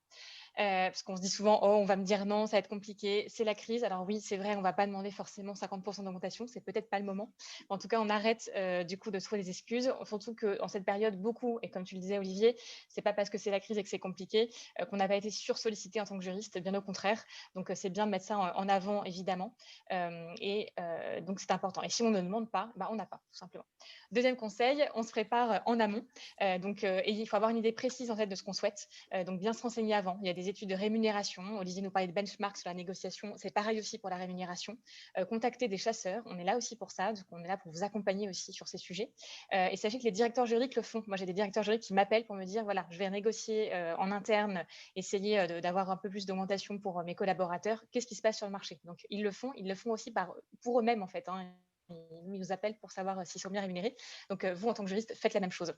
Parce qu'on se dit souvent, oh, on va me dire non, ça va être compliqué, c'est la crise. Alors oui, c'est vrai, on ne va pas demander forcément 50% d'augmentation, c'est peut-être pas le moment. En tout cas, on arrête du coup de trouver des excuses, surtout qu'en cette période, beaucoup, et comme tu le disais Olivier, c'est pas parce que c'est la crise et que c'est compliqué qu'on n'a pas été sursollicité en tant que juriste, bien au contraire. Donc c'est bien de mettre ça en avant, évidemment. Donc c'est important. Et si on ne demande pas, on n'a pas, tout simplement. simplement. Deuxième conseil, on se prépare en amont. Et il faut avoir une idée précise en fait de ce qu'on souhaite. Donc bien se renseigner avant. Il y a des études de rémunération. Olivier nous parlait de benchmark sur la négociation. C'est pareil aussi pour la rémunération. Contacter des chasseurs. On est là aussi pour ça. Donc on est là pour vous accompagner aussi sur ces sujets. Et sachez que les directeurs juridiques le font. Moi, j'ai des directeurs juridiques qui m'appellent pour me dire voilà, je vais négocier en interne, essayer d'avoir un peu plus d'augmentation pour mes collaborateurs. Qu'est-ce qui se passe sur le marché? Donc ils le font aussi pour eux-mêmes en fait. Ils nous appellent pour savoir s'ils sont bien rémunérés. Donc, vous, en tant que juriste, faites la même chose.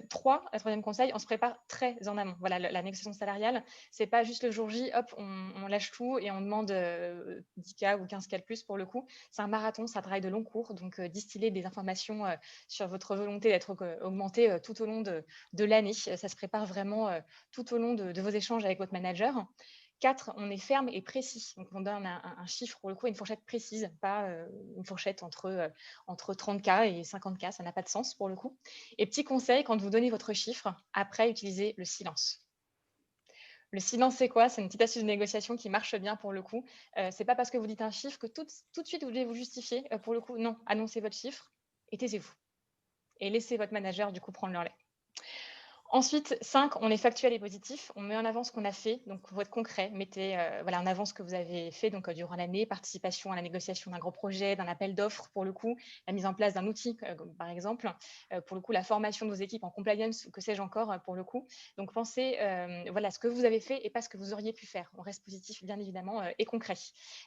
Troisième conseil, on se prépare très en amont. Voilà, la négociation salariale, c'est pas juste le jour J, hop, on lâche tout et on demande 10K ou 15K de plus pour le coup. C'est un marathon, c'est un travail de long cours. Donc, distiller des informations sur votre volonté d'être augmenté tout au long de l'année. Ça se prépare vraiment tout au long de vos échanges avec votre manager. 4, on est ferme et précis. Donc, on donne un chiffre, pour le coup, une fourchette précise, pas une fourchette entre 30K et 50K. Ça n'a pas de sens, pour le coup. Et petit conseil, quand vous donnez votre chiffre, après, utilisez le silence. Le silence, c'est quoi? C'est une petite astuce de négociation qui marche bien, pour le coup. C'est pas parce que vous dites un chiffre que tout de suite, vous devez vous justifier. Pour le coup, non, annoncez votre chiffre et taisez-vous. Et laissez votre manager, du coup, prendre le relais. Ensuite, 5, on est factuel et positif. On met en avant ce qu'on a fait, donc il faut être concret. Mettez en avant ce que vous avez fait donc, durant l'année, participation à la négociation d'un gros projet, d'un appel d'offres pour le coup, la mise en place d'un outil par exemple, pour le coup la formation de vos équipes en compliance ou que sais-je encore pour le coup. Donc pensez ce que vous avez fait et pas ce que vous auriez pu faire. On reste positif bien évidemment et concret.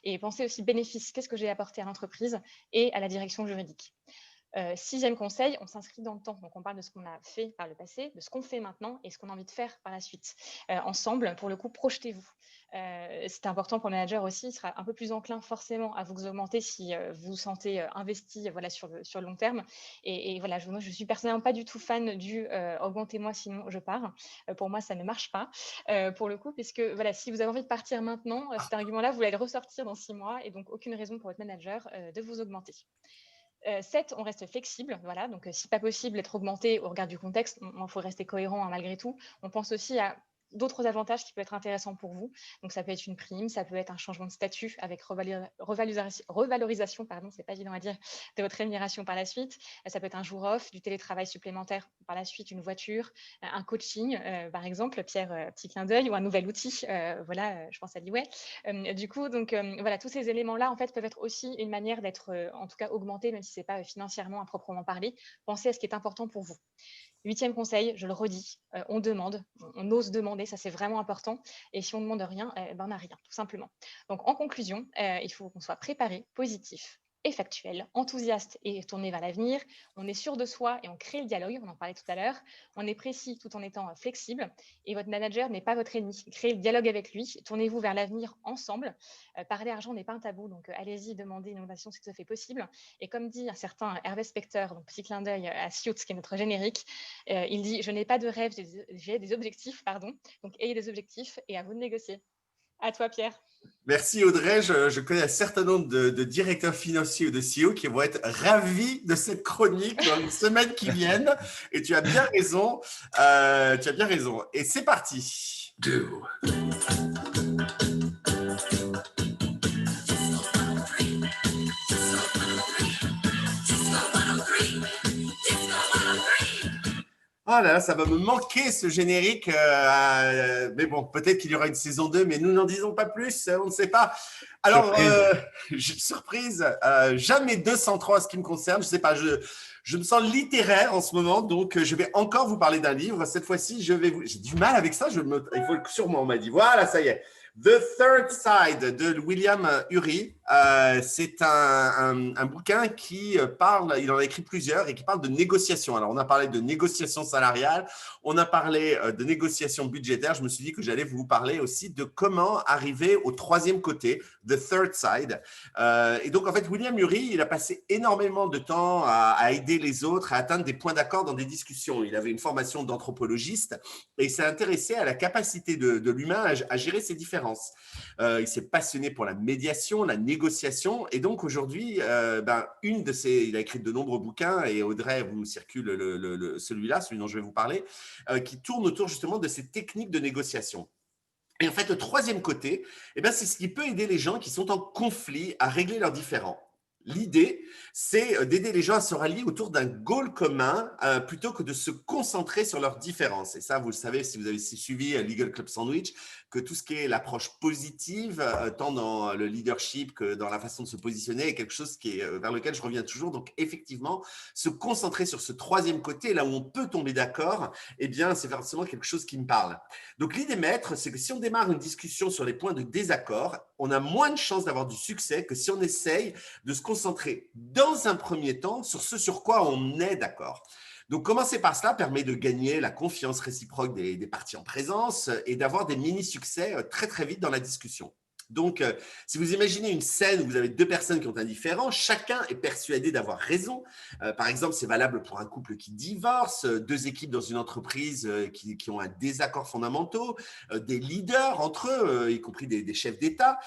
Et pensez aussi bénéfice, qu'est-ce que j'ai apporté à l'entreprise et à la direction juridique. 6e conseil, on s'inscrit dans le temps. Donc, on parle de ce qu'on a fait par le passé, de ce qu'on fait maintenant et ce qu'on a envie de faire par la suite. Ensemble, pour le coup, projetez-vous. C'est important pour le manager aussi. Il sera un peu plus enclin forcément à vous augmenter si vous vous sentez investi sur le long terme. Et voilà, moi, je suis personnellement pas du tout fan du augmentez-moi sinon je pars. Pour moi, ça ne marche pas. Pour le coup, puisque voilà, si vous avez envie de partir maintenant, cet argument-là, vous allez le ressortir dans 6 mois et donc aucune raison pour votre manager de vous augmenter. 7, on reste flexible, voilà, donc si pas possible d'être augmenté au regard du contexte, il faut rester cohérent malgré tout. On pense aussi à d'autres avantages qui peuvent être intéressants pour vous. Donc, ça peut être une prime, ça peut être un changement de statut avec revalorisation, c'est pas évident à dire, de votre rémunération par la suite. Ça peut être un jour off, du télétravail supplémentaire par la suite, une voiture, un coaching, par exemple, Pierre, petit clin d'œil, ou un nouvel outil, je pense à l'IWay. Du coup, donc, tous ces éléments-là, en fait, peuvent être aussi une manière d'être, en tout cas, augmenté, même si ce n'est pas financièrement à proprement parler. Pensez à ce qui est important pour vous. 8e conseil, je le redis, on demande, on ose demander, ça c'est vraiment important. Et si on ne demande rien, on n'a rien, tout simplement. Donc en conclusion, il faut qu'on soit préparé, positif et factuel, enthousiaste et tourné vers l'avenir. On est sûr de soi et on crée le dialogue, on en parlait tout à l'heure. On est précis tout en étant flexible et votre manager n'est pas votre ennemi. Créez le dialogue avec lui, tournez-vous vers l'avenir ensemble. Parler argent n'est pas un tabou, donc allez-y, demandez une innovation si ça fait possible. Et comme dit un certain Hervé Specter, donc petit clin d'œil à Suits, qui est notre générique, il dit « Je n'ai pas de rêve, j'ai des objectifs, pardon. Donc ayez des objectifs et à vous de négocier. » À toi, Pierre. Merci Audrey. Je connais un certain nombre de directeurs financiers ou de CEO qui vont être ravis de cette chronique dans les semaines qui viennent. Et tu as bien raison. Et c'est parti. Oh là là, ça va me manquer ce générique. Mais bon, peut-être qu'il y aura une saison 2, mais nous n'en disons pas plus, on ne sait pas. Alors, surprise, jamais 203 en ce qui me concerne. Je ne sais pas, je me sens littéraire en ce moment, donc je vais encore vous parler d'un livre. Cette fois-ci, j'ai du mal avec ça. Il faut sûrement, on m'a dit, voilà, ça y est. The Third Side de William Ury. C'est un bouquin qui parle, il en a écrit plusieurs et qui parle de négociation. Alors, on a parlé de négociation salariale, on a parlé de négociation budgétaire. Je me suis dit que j'allais vous parler aussi de comment arriver au troisième côté, The Third Side. Et donc, en fait, William Ury, il a passé énormément de temps à aider les autres à atteindre des points d'accord dans des discussions. Il avait une formation d'anthropologiste et il s'est intéressé à la capacité de l'humain à gérer ses différences. Il s'est passionné pour la médiation, la négociation, et donc aujourd'hui, il a écrit de nombreux bouquins, et Audrey vous circule celui-là, celui dont je vais vous parler, qui tourne autour justement de ces techniques de négociation. Et en fait, le troisième côté, c'est ce qui peut aider les gens qui sont en conflit à régler leurs différends. L'idée, c'est d'aider les gens à se rallier autour d'un goal commun plutôt que de se concentrer sur leurs différences. Et ça, vous le savez, si vous avez suivi Legal Club Sandwich, que tout ce qui est l'approche positive, tant dans le leadership que dans la façon de se positionner, est quelque chose vers lequel je reviens toujours. Donc, effectivement, se concentrer sur ce troisième côté, là où on peut tomber d'accord, eh bien, c'est forcément quelque chose qui me parle. Donc, l'idée maître, c'est que si on démarre une discussion sur les points de désaccord, on a moins de chances d'avoir du succès que si on essaye de se concentrer dans un premier temps sur ce sur quoi on est d'accord. Donc, commencer par cela permet de gagner la confiance réciproque des parties en présence et d'avoir des mini-succès très, très vite dans la discussion. Donc, si vous imaginez une scène où vous avez deux personnes qui ont un différend, chacun est persuadé d'avoir raison. Par exemple, c'est valable pour un couple qui divorce, deux équipes dans une entreprise qui ont un désaccord fondamentaux, des leaders entre eux, y compris des chefs d'État.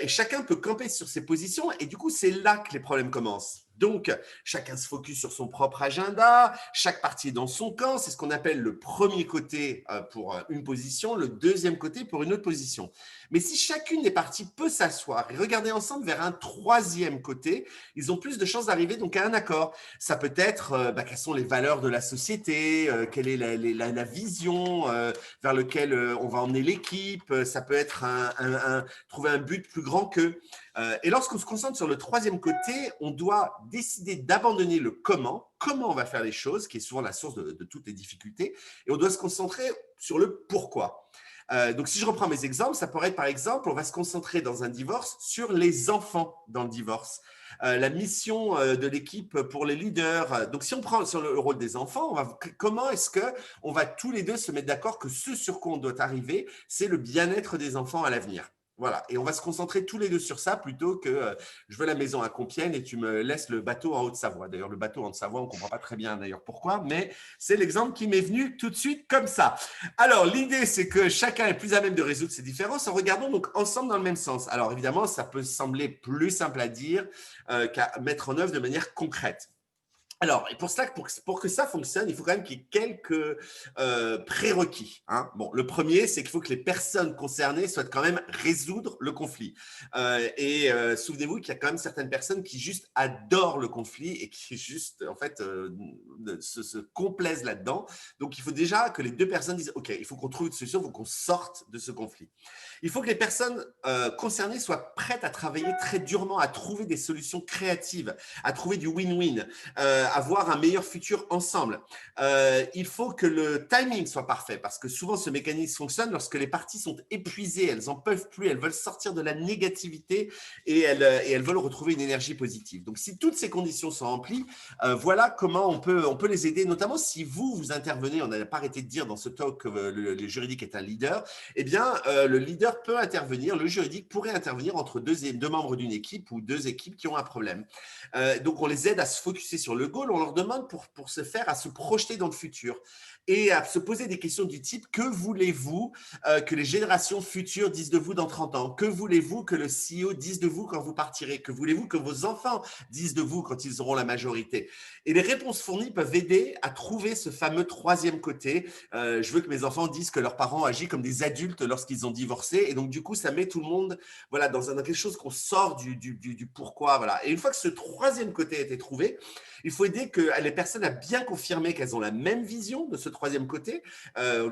Et chacun peut camper sur ses positions et du coup, c'est là que les problèmes commencent. Donc, chacun se focus sur son propre agenda, chaque partie est dans son camp. C'est ce qu'on appelle le premier côté pour une position, le deuxième côté pour une autre position. Mais si chacune des parties peut s'asseoir et regarder ensemble vers un troisième côté, ils ont plus de chances d'arriver donc à un accord. Ça peut être quelles sont les valeurs de la société, quelle est la vision vers laquelle on va emmener l'équipe. Ça peut être trouver un but plus grand qu'eux. Et lorsqu'on se concentre sur le troisième côté, on doit décider d'abandonner le comment on va faire les choses, qui est souvent la source de toutes les difficultés, et on doit se concentrer sur le pourquoi. Donc, si je reprends mes exemples, ça pourrait être par exemple, on va se concentrer dans un divorce sur les enfants dans le divorce. La mission de l'équipe pour les leaders. Donc, si on prend sur le rôle des enfants, comment est-ce qu'on va tous les deux se mettre d'accord que ce sur quoi on doit arriver, c'est le bien-être des enfants à l'avenir. Voilà, et on va se concentrer tous les deux sur ça plutôt que je veux la maison à Compiègne et tu me laisses le bateau en Haute-Savoie. D'ailleurs, le bateau en Haute-Savoie, on ne comprend pas très bien d'ailleurs pourquoi, mais c'est l'exemple qui m'est venu tout de suite comme ça. Alors, l'idée, c'est que chacun est plus à même de résoudre ses différences en regardant donc ensemble dans le même sens. Alors, évidemment, ça peut sembler plus simple à dire qu'à mettre en œuvre de manière concrète. Alors, et pour cela, pour que ça fonctionne, il faut quand même qu'il y ait quelques prérequis. Hein. Bon, le premier, c'est qu'il faut que les personnes concernées souhaitent quand même résoudre le conflit. Souvenez-vous qu'il y a quand même certaines personnes qui juste adorent le conflit et qui juste, en fait, se complaisent là-dedans. Donc, il faut déjà que les deux personnes disent, OK, il faut qu'on trouve une solution, il faut qu'on sorte de ce conflit. Il faut que les personnes concernées soient prêtes à travailler très durement, à trouver des solutions créatives, à trouver du win-win. Avoir un meilleur futur ensemble. Il faut que le timing soit parfait parce que souvent ce mécanisme fonctionne lorsque les parties sont épuisées, elles n'en peuvent plus, elles veulent sortir de la négativité et elles veulent retrouver une énergie positive. Donc si toutes ces conditions sont remplies, voilà comment on peut les aider, notamment si vous intervenez, on n'a pas arrêté de dire dans ce talk que le juridique est un leader, eh bien le leader peut intervenir, le juridique pourrait intervenir entre deux membres d'une équipe ou deux équipes qui ont un problème. Donc on les aide à se focuser sur le goal, on leur demande pour se faire à se projeter dans le futur et à se poser des questions du type que voulez-vous que les générations futures disent de vous dans 30 ans? Que voulez-vous que le CEO dise de vous quand vous partirez? Que voulez-vous que vos enfants disent de vous quand ils auront la majorité? Et les réponses fournies peuvent aider à trouver ce fameux troisième côté. Je veux que mes enfants disent que leurs parents agissent comme des adultes lorsqu'ils ont divorcé et donc du coup ça met tout le monde dans quelque chose qu'on sort du pourquoi. Voilà. Et une fois que ce troisième côté a été trouvé, il faut aider que les personnes à bien confirmer qu'elles ont la même vision de ce troisième côté,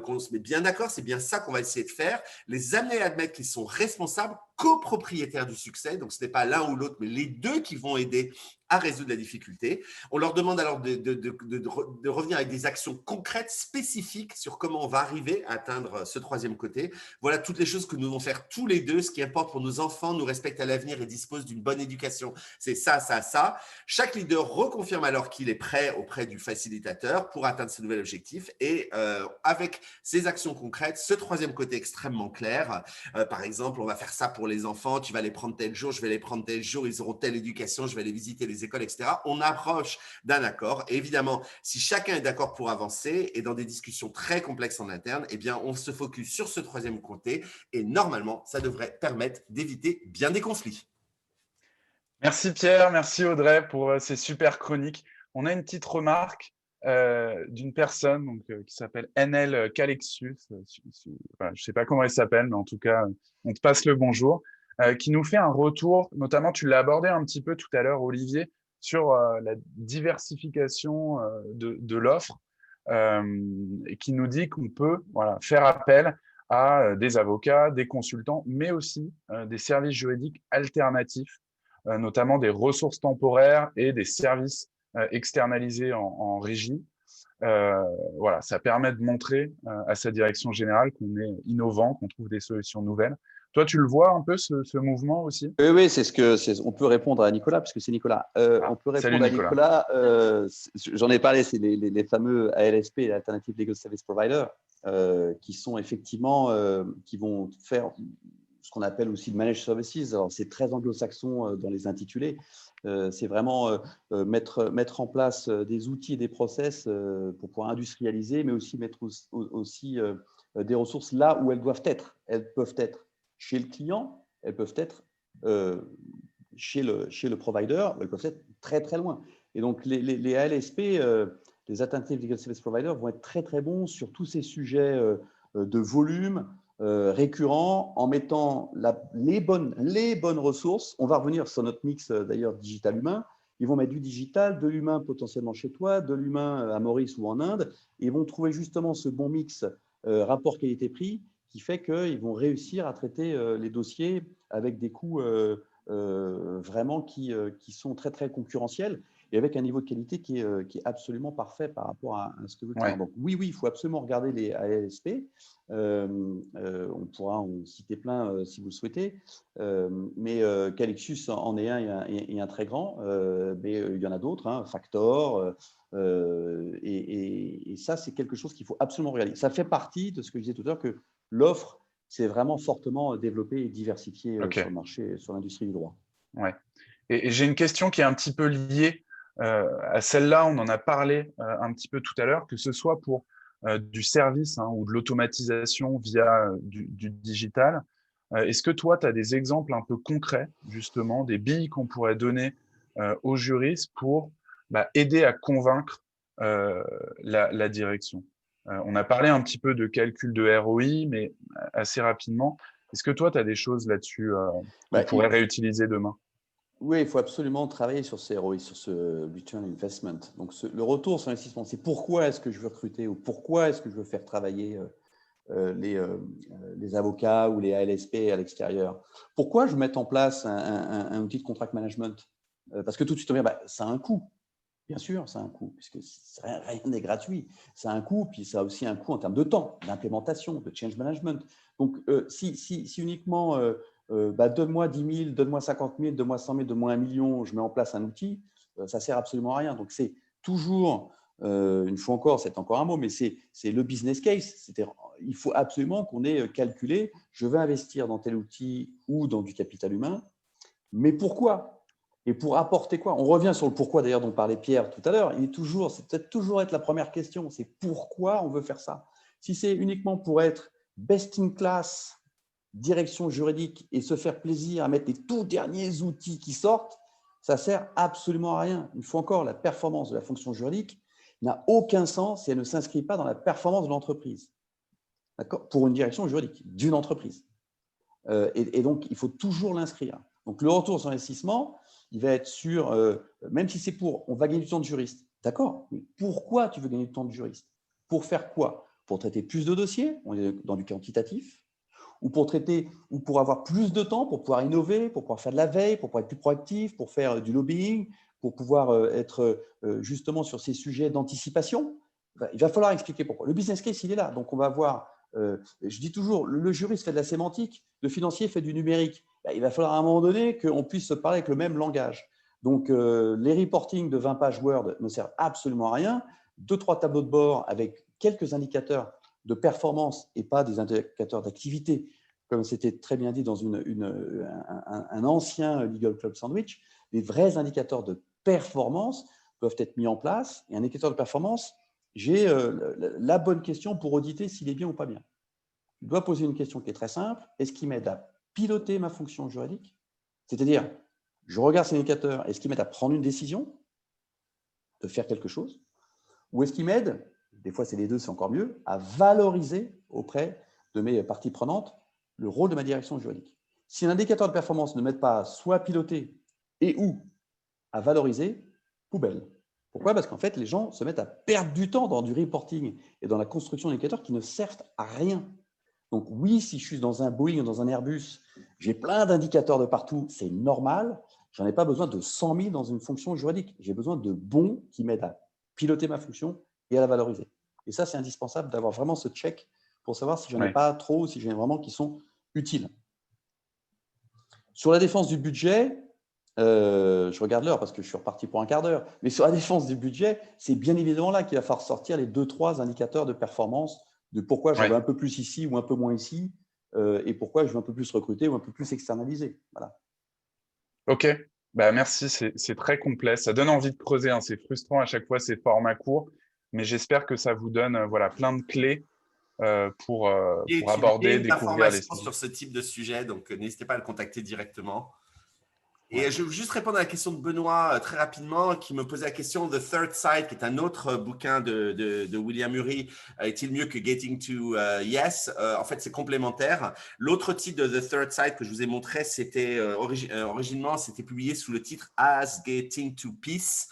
qu'on se met bien d'accord, c'est bien ça qu'on va essayer de faire, les amener à admettre qu'ils sont responsables, copropriétaires du succès, donc ce n'est pas l'un ou l'autre, mais les deux qui vont aider à résoudre la difficulté. On leur demande alors de revenir avec des actions concrètes, spécifiques sur comment on va arriver à atteindre ce troisième côté. Voilà toutes les choses que nous devons faire tous les deux. Ce qui importe pour nos enfants, nous respectent à l'avenir et disposent d'une bonne éducation. C'est ça, ça, ça. Chaque leader reconfirme alors qu'il est prêt auprès du facilitateur pour atteindre ce nouvel objectif. Et avec ces actions concrètes, ce troisième côté extrêmement clair, par exemple, on va faire ça pour les enfants, tu vas les prendre tel jour, je vais les prendre tel jour, ils auront telle éducation, je vais les visiter les écoles, etc. On approche d'un accord. Et évidemment, si chacun est d'accord pour avancer et dans des discussions très complexes en interne, eh bien, on se focus sur ce troisième côté et normalement, ça devrait permettre d'éviter bien des conflits. Merci Pierre, merci Audrey pour ces super chroniques. On a une petite remarque d'une personne qui s'appelle NL Calexius. Je ne sais pas comment elle s'appelle, mais en tout cas, on te passe le bonjour. qui nous fait un retour, notamment tu l'as abordé un petit peu tout à l'heure, Olivier, sur la diversification de l'offre, et qui nous dit qu'on peut faire appel à des avocats, des consultants, mais aussi des services juridiques alternatifs, notamment des ressources temporaires et des services externalisés en régie. Voilà, ça permet de montrer à sa direction générale qu'on est innovant, qu'on trouve des solutions nouvelles. Toi, tu le vois un peu ce mouvement aussi? Oui, oui, on peut répondre à Nicolas, puisque c'est Nicolas. On peut Salut répondre à Nicolas. Nicolas. J'en ai parlé, c'est les fameux ALSP, Alternative Legal Service Provider, qui sont effectivement, qui vont faire ce qu'on appelle aussi le managed services. Alors, c'est très anglo-saxon dans les intitulés. C'est vraiment mettre en place des outils et des process pour pouvoir industrialiser, mais aussi mettre aussi des ressources là où elles doivent être. Elles peuvent être chez le client, elles peuvent être chez le provider, elles peuvent être très très loin. Et donc les ALSP, les Alternative Legal Service Providers, vont être très très bons sur tous ces sujets de volume récurrents, en mettant les bonnes ressources. On va revenir sur notre mix d'ailleurs digital-humain. Ils vont mettre du digital, de l'humain potentiellement chez toi, de l'humain à Maurice ou en Inde, et ils vont trouver justement ce bon mix rapport qualité-prix qui fait qu'ils vont réussir à traiter les dossiers avec des coûts vraiment qui sont très, très concurrentiels et avec un niveau de qualité qui est absolument parfait par rapport à ce que vous voulez. Ouais. Donc oui, il faut absolument regarder les ALSP. On pourra en citer plein si vous le souhaitez, mais Calixus en est un et un très grand, mais il y en a d'autres, hein, Factor, et ça, c'est quelque chose qu'il faut absolument regarder. Ça fait partie de ce que je disais tout à l'heure, que l'offre s'est vraiment fortement développée et diversifiée sur le marché, sur l'industrie du droit. Ouais. Et j'ai une question qui est un petit peu liée à celle-là. On en a parlé un petit peu tout à l'heure, que ce soit pour du service ou de l'automatisation via du digital. Est-ce que toi, tu as des exemples un peu concrets, justement, des billes qu'on pourrait donner aux juristes pour aider à convaincre la direction? On a parlé un petit peu de calcul de ROI, mais assez rapidement. Est-ce que toi, tu as des choses là-dessus qu'on pourrait réutiliser demain? Oui, il faut absolument travailler sur ces ROI, sur ce return investment. Donc, le retour sur investissement, c'est pourquoi est-ce que je veux recruter ou pourquoi est-ce que je veux faire travailler les avocats ou les ALSP à l'extérieur. Pourquoi je veux mettre en place un outil de contract management? Parce que tout de suite, on va dire, ça a un coût. Bien sûr, ça a un coût, puisque rien n'est gratuit. Ça a un coût, puis ça a aussi un coût en termes de temps, d'implémentation, de change management. Donc, si uniquement donne-moi 10 000, donne-moi 50 000, donne-moi 100 000, donne-moi 1 million, je mets en place un outil, ça ne sert absolument à rien. Donc, c'est toujours, une fois encore, c'est encore un mot, mais c'est le business case. C'est-à-dire, il faut absolument qu'on ait calculé, je vais investir dans tel outil ou dans du capital humain, mais pourquoi ? Et pour apporter quoi? On revient sur le pourquoi d'ailleurs dont parlait Pierre tout à l'heure. C'est peut-être toujours être la première question, c'est pourquoi on veut faire ça. Si c'est uniquement pour être best in class, direction juridique et se faire plaisir à mettre les tout derniers outils qui sortent, ça sert absolument à rien. Une fois encore, la performance de la fonction juridique n'a aucun sens si elle ne s'inscrit pas dans la performance de l'entreprise. D'accord? Pour une direction juridique d'une entreprise. Et donc, il faut toujours l'inscrire. Donc, le retour sur investissement, il va être sur, même si c'est on va gagner du temps de juriste. D'accord, mais pourquoi tu veux gagner du temps de juriste? Pour faire quoi? Pour traiter plus de dossiers, on est dans du quantitatif, ou pour avoir plus de temps, pour pouvoir innover, pour pouvoir faire de la veille, pour pouvoir être plus proactif, pour faire du lobbying, pour pouvoir être justement sur ces sujets d'anticipation. Il va falloir expliquer pourquoi. Le business case, il est là. Donc, on va voir, je dis toujours, le juriste fait de la sémantique, le financier fait du numérique. Il va falloir à un moment donné qu'on puisse se parler avec le même langage. Donc, les reportings de 20 pages Word ne servent absolument à rien. 2-3 tableaux de bord avec quelques indicateurs de performance et pas des indicateurs d'activité, comme c'était très bien dit dans un ancien Legal Club Sandwich. Les vrais indicateurs de performance doivent être mis en place. Et un indicateur de performance, j'ai la bonne question pour auditer s'il est bien ou pas bien. Je dois poser une question qui est très simple. Est-ce qu'il m'aide à piloter ma fonction juridique? C'est-à-dire, je regarde ces indicateurs, est-ce qu'il m'aide à prendre une décision, de faire quelque chose? Ou est-ce qu'il m'aide, des fois c'est les deux, c'est encore mieux, à valoriser auprès de mes parties prenantes le rôle de ma direction juridique? Si un indicateur de performance ne m'aide pas soit à piloter et ou à valoriser, poubelle. Pourquoi? Parce qu'en fait, les gens se mettent à perdre du temps dans du reporting et dans la construction d'indicateurs qui ne servent à rien. Donc oui, si je suis dans un Boeing ou dans un Airbus, j'ai plein d'indicateurs de partout, c'est normal. Je n'en ai pas besoin de 100 000 dans une fonction juridique. J'ai besoin de bons qui m'aident à piloter ma fonction et à la valoriser. Et ça, c'est indispensable d'avoir vraiment ce check pour savoir si j'en ai pas trop ou si j'en ai vraiment qui sont utiles. Sur la défense du budget, je regarde l'heure parce que je suis reparti pour un quart d'heure, mais sur la défense du budget, c'est bien évidemment là qu'il va falloir sortir les 2-3 indicateurs de performance de pourquoi j'en veux un peu plus ici ou un peu moins ici et pourquoi je veux un peu plus recruter ou un peu plus externaliser. Voilà. Ok, bah, merci, c'est très complet. Ça donne envie de creuser, hein. C'est frustrant à chaque fois ces formats courts, mais j'espère que ça vous donne voilà, plein de clés pour aborder, découvrir les sur ce type de sujet, donc n'hésitez pas à le contacter directement. Et je veux juste répondre à la question de Benoît très rapidement, qui me posait la question The Third Side, qui est un autre bouquin de William Ury. Est-il mieux que Getting to Yes? En fait, c'est complémentaire. L'autre titre de The Third Side que je vous ai montré, c'était originellement, c'était publié sous le titre As Getting to Peace.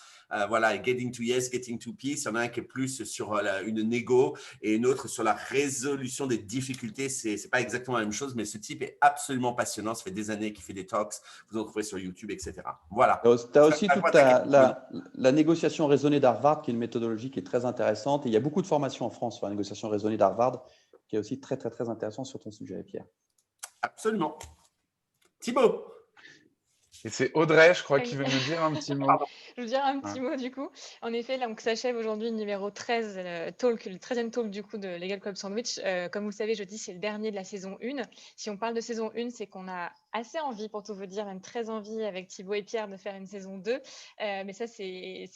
Voilà, Getting to Yes, Getting to Peace. Il y en a un qui est plus sur une négo et une autre sur la résolution des difficultés. C'est pas exactement la même chose, mais ce type est absolument passionnant. Ça fait des années qu'il fait des talks. Vous en trouvez sur YouTube, etc. Voilà. Tu as aussi toute la négociation raisonnée d'Harvard, qui est une méthodologie qui est très intéressante. Et il y a beaucoup de formations en France sur la négociation raisonnée d'Harvard, qui est aussi très, très, très intéressant sur ton sujet, Pierre. Absolument. Thibaut. Et c'est Audrey, je crois, qui veut nous dire un petit mot. Je veux dire un petit mot du coup. En effet, là, donc s'achève aujourd'hui le numéro 13, le 13e talk du coup de Legal Club Sandwich. Comme vous le savez, jeudi, c'est le dernier de la saison 1. Si on parle de saison 1, c'est qu'on a assez envie, pour tout vous dire, même très envie avec Thibaut et Pierre de faire une saison 2. Mais ça, c'est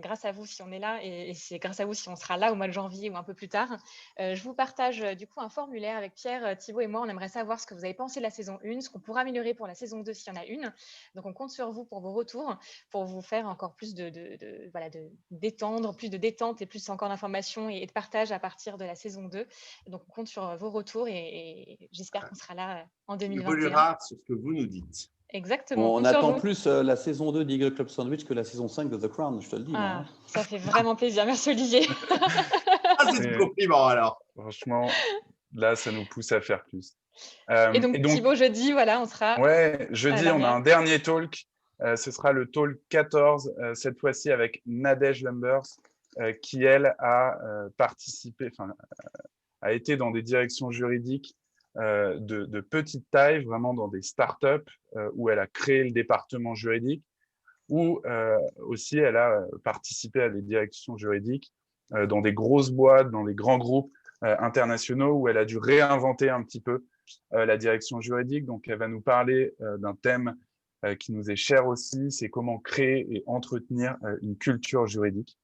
grâce à vous si on est là et c'est grâce à vous si on sera là au mois de janvier ou un peu plus tard. Je vous partage du coup un formulaire avec Pierre, Thibaut et moi. On aimerait savoir ce que vous avez pensé de la saison 1, ce qu'on pourra améliorer pour la saison 2 s'il y en a une. Donc, on compte sur vous pour vos retours, pour vous faire encore plus de détendre, plus de détente et plus encore d'informations et de partage à partir de la saison 2. Donc, on compte sur vos retours et j'espère qu'on sera là en 2021. On évoluera sur ce que vous nous dites. Exactement. On attend plus la saison 2 d'Eagle Club Sandwich que la saison 5 de The Crown, je te le dis. Ah, ça fait vraiment plaisir. Merci Olivier. C'est du compliment alors. Franchement, là, ça nous pousse à faire plus. Et donc, Thibaut, jeudi, voilà, on sera. Ouais, jeudi, on a un dernier talk. Ce sera le talk 14, cette fois-ci avec Nadège Lumbers, qui, elle, a participé, a été dans des directions juridiques de petite taille, vraiment dans des startups où elle a créé le département juridique, ou aussi elle a participé à des directions juridiques dans des grosses boîtes, dans des grands groupes internationaux où elle a dû réinventer un petit peu la direction juridique. Donc, elle va nous parler d'un thème qui nous est cher aussi, c'est comment créer et entretenir une culture juridique.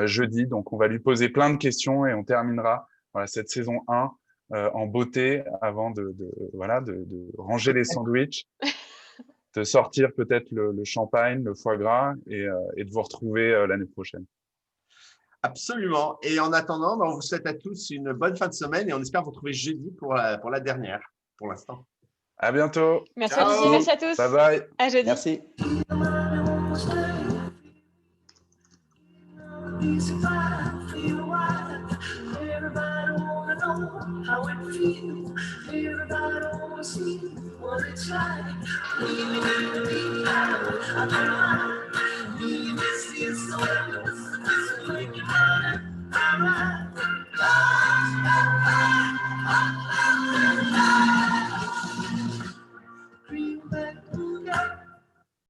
Jeudi, donc on va lui poser plein de questions et on terminera cette saison 1 en beauté avant de ranger les sandwichs, de sortir peut-être le champagne, le foie gras et de vous retrouver l'année prochaine. Absolument. Et en attendant, on vous souhaite à tous une bonne fin de semaine et on espère vous retrouver jeudi pour la dernière, pour l'instant. À bientôt. Merci Olivier, merci à tous. Bye bye. À jeudi. Merci. How it feels, everybody wanna see what it's like. We need to be out.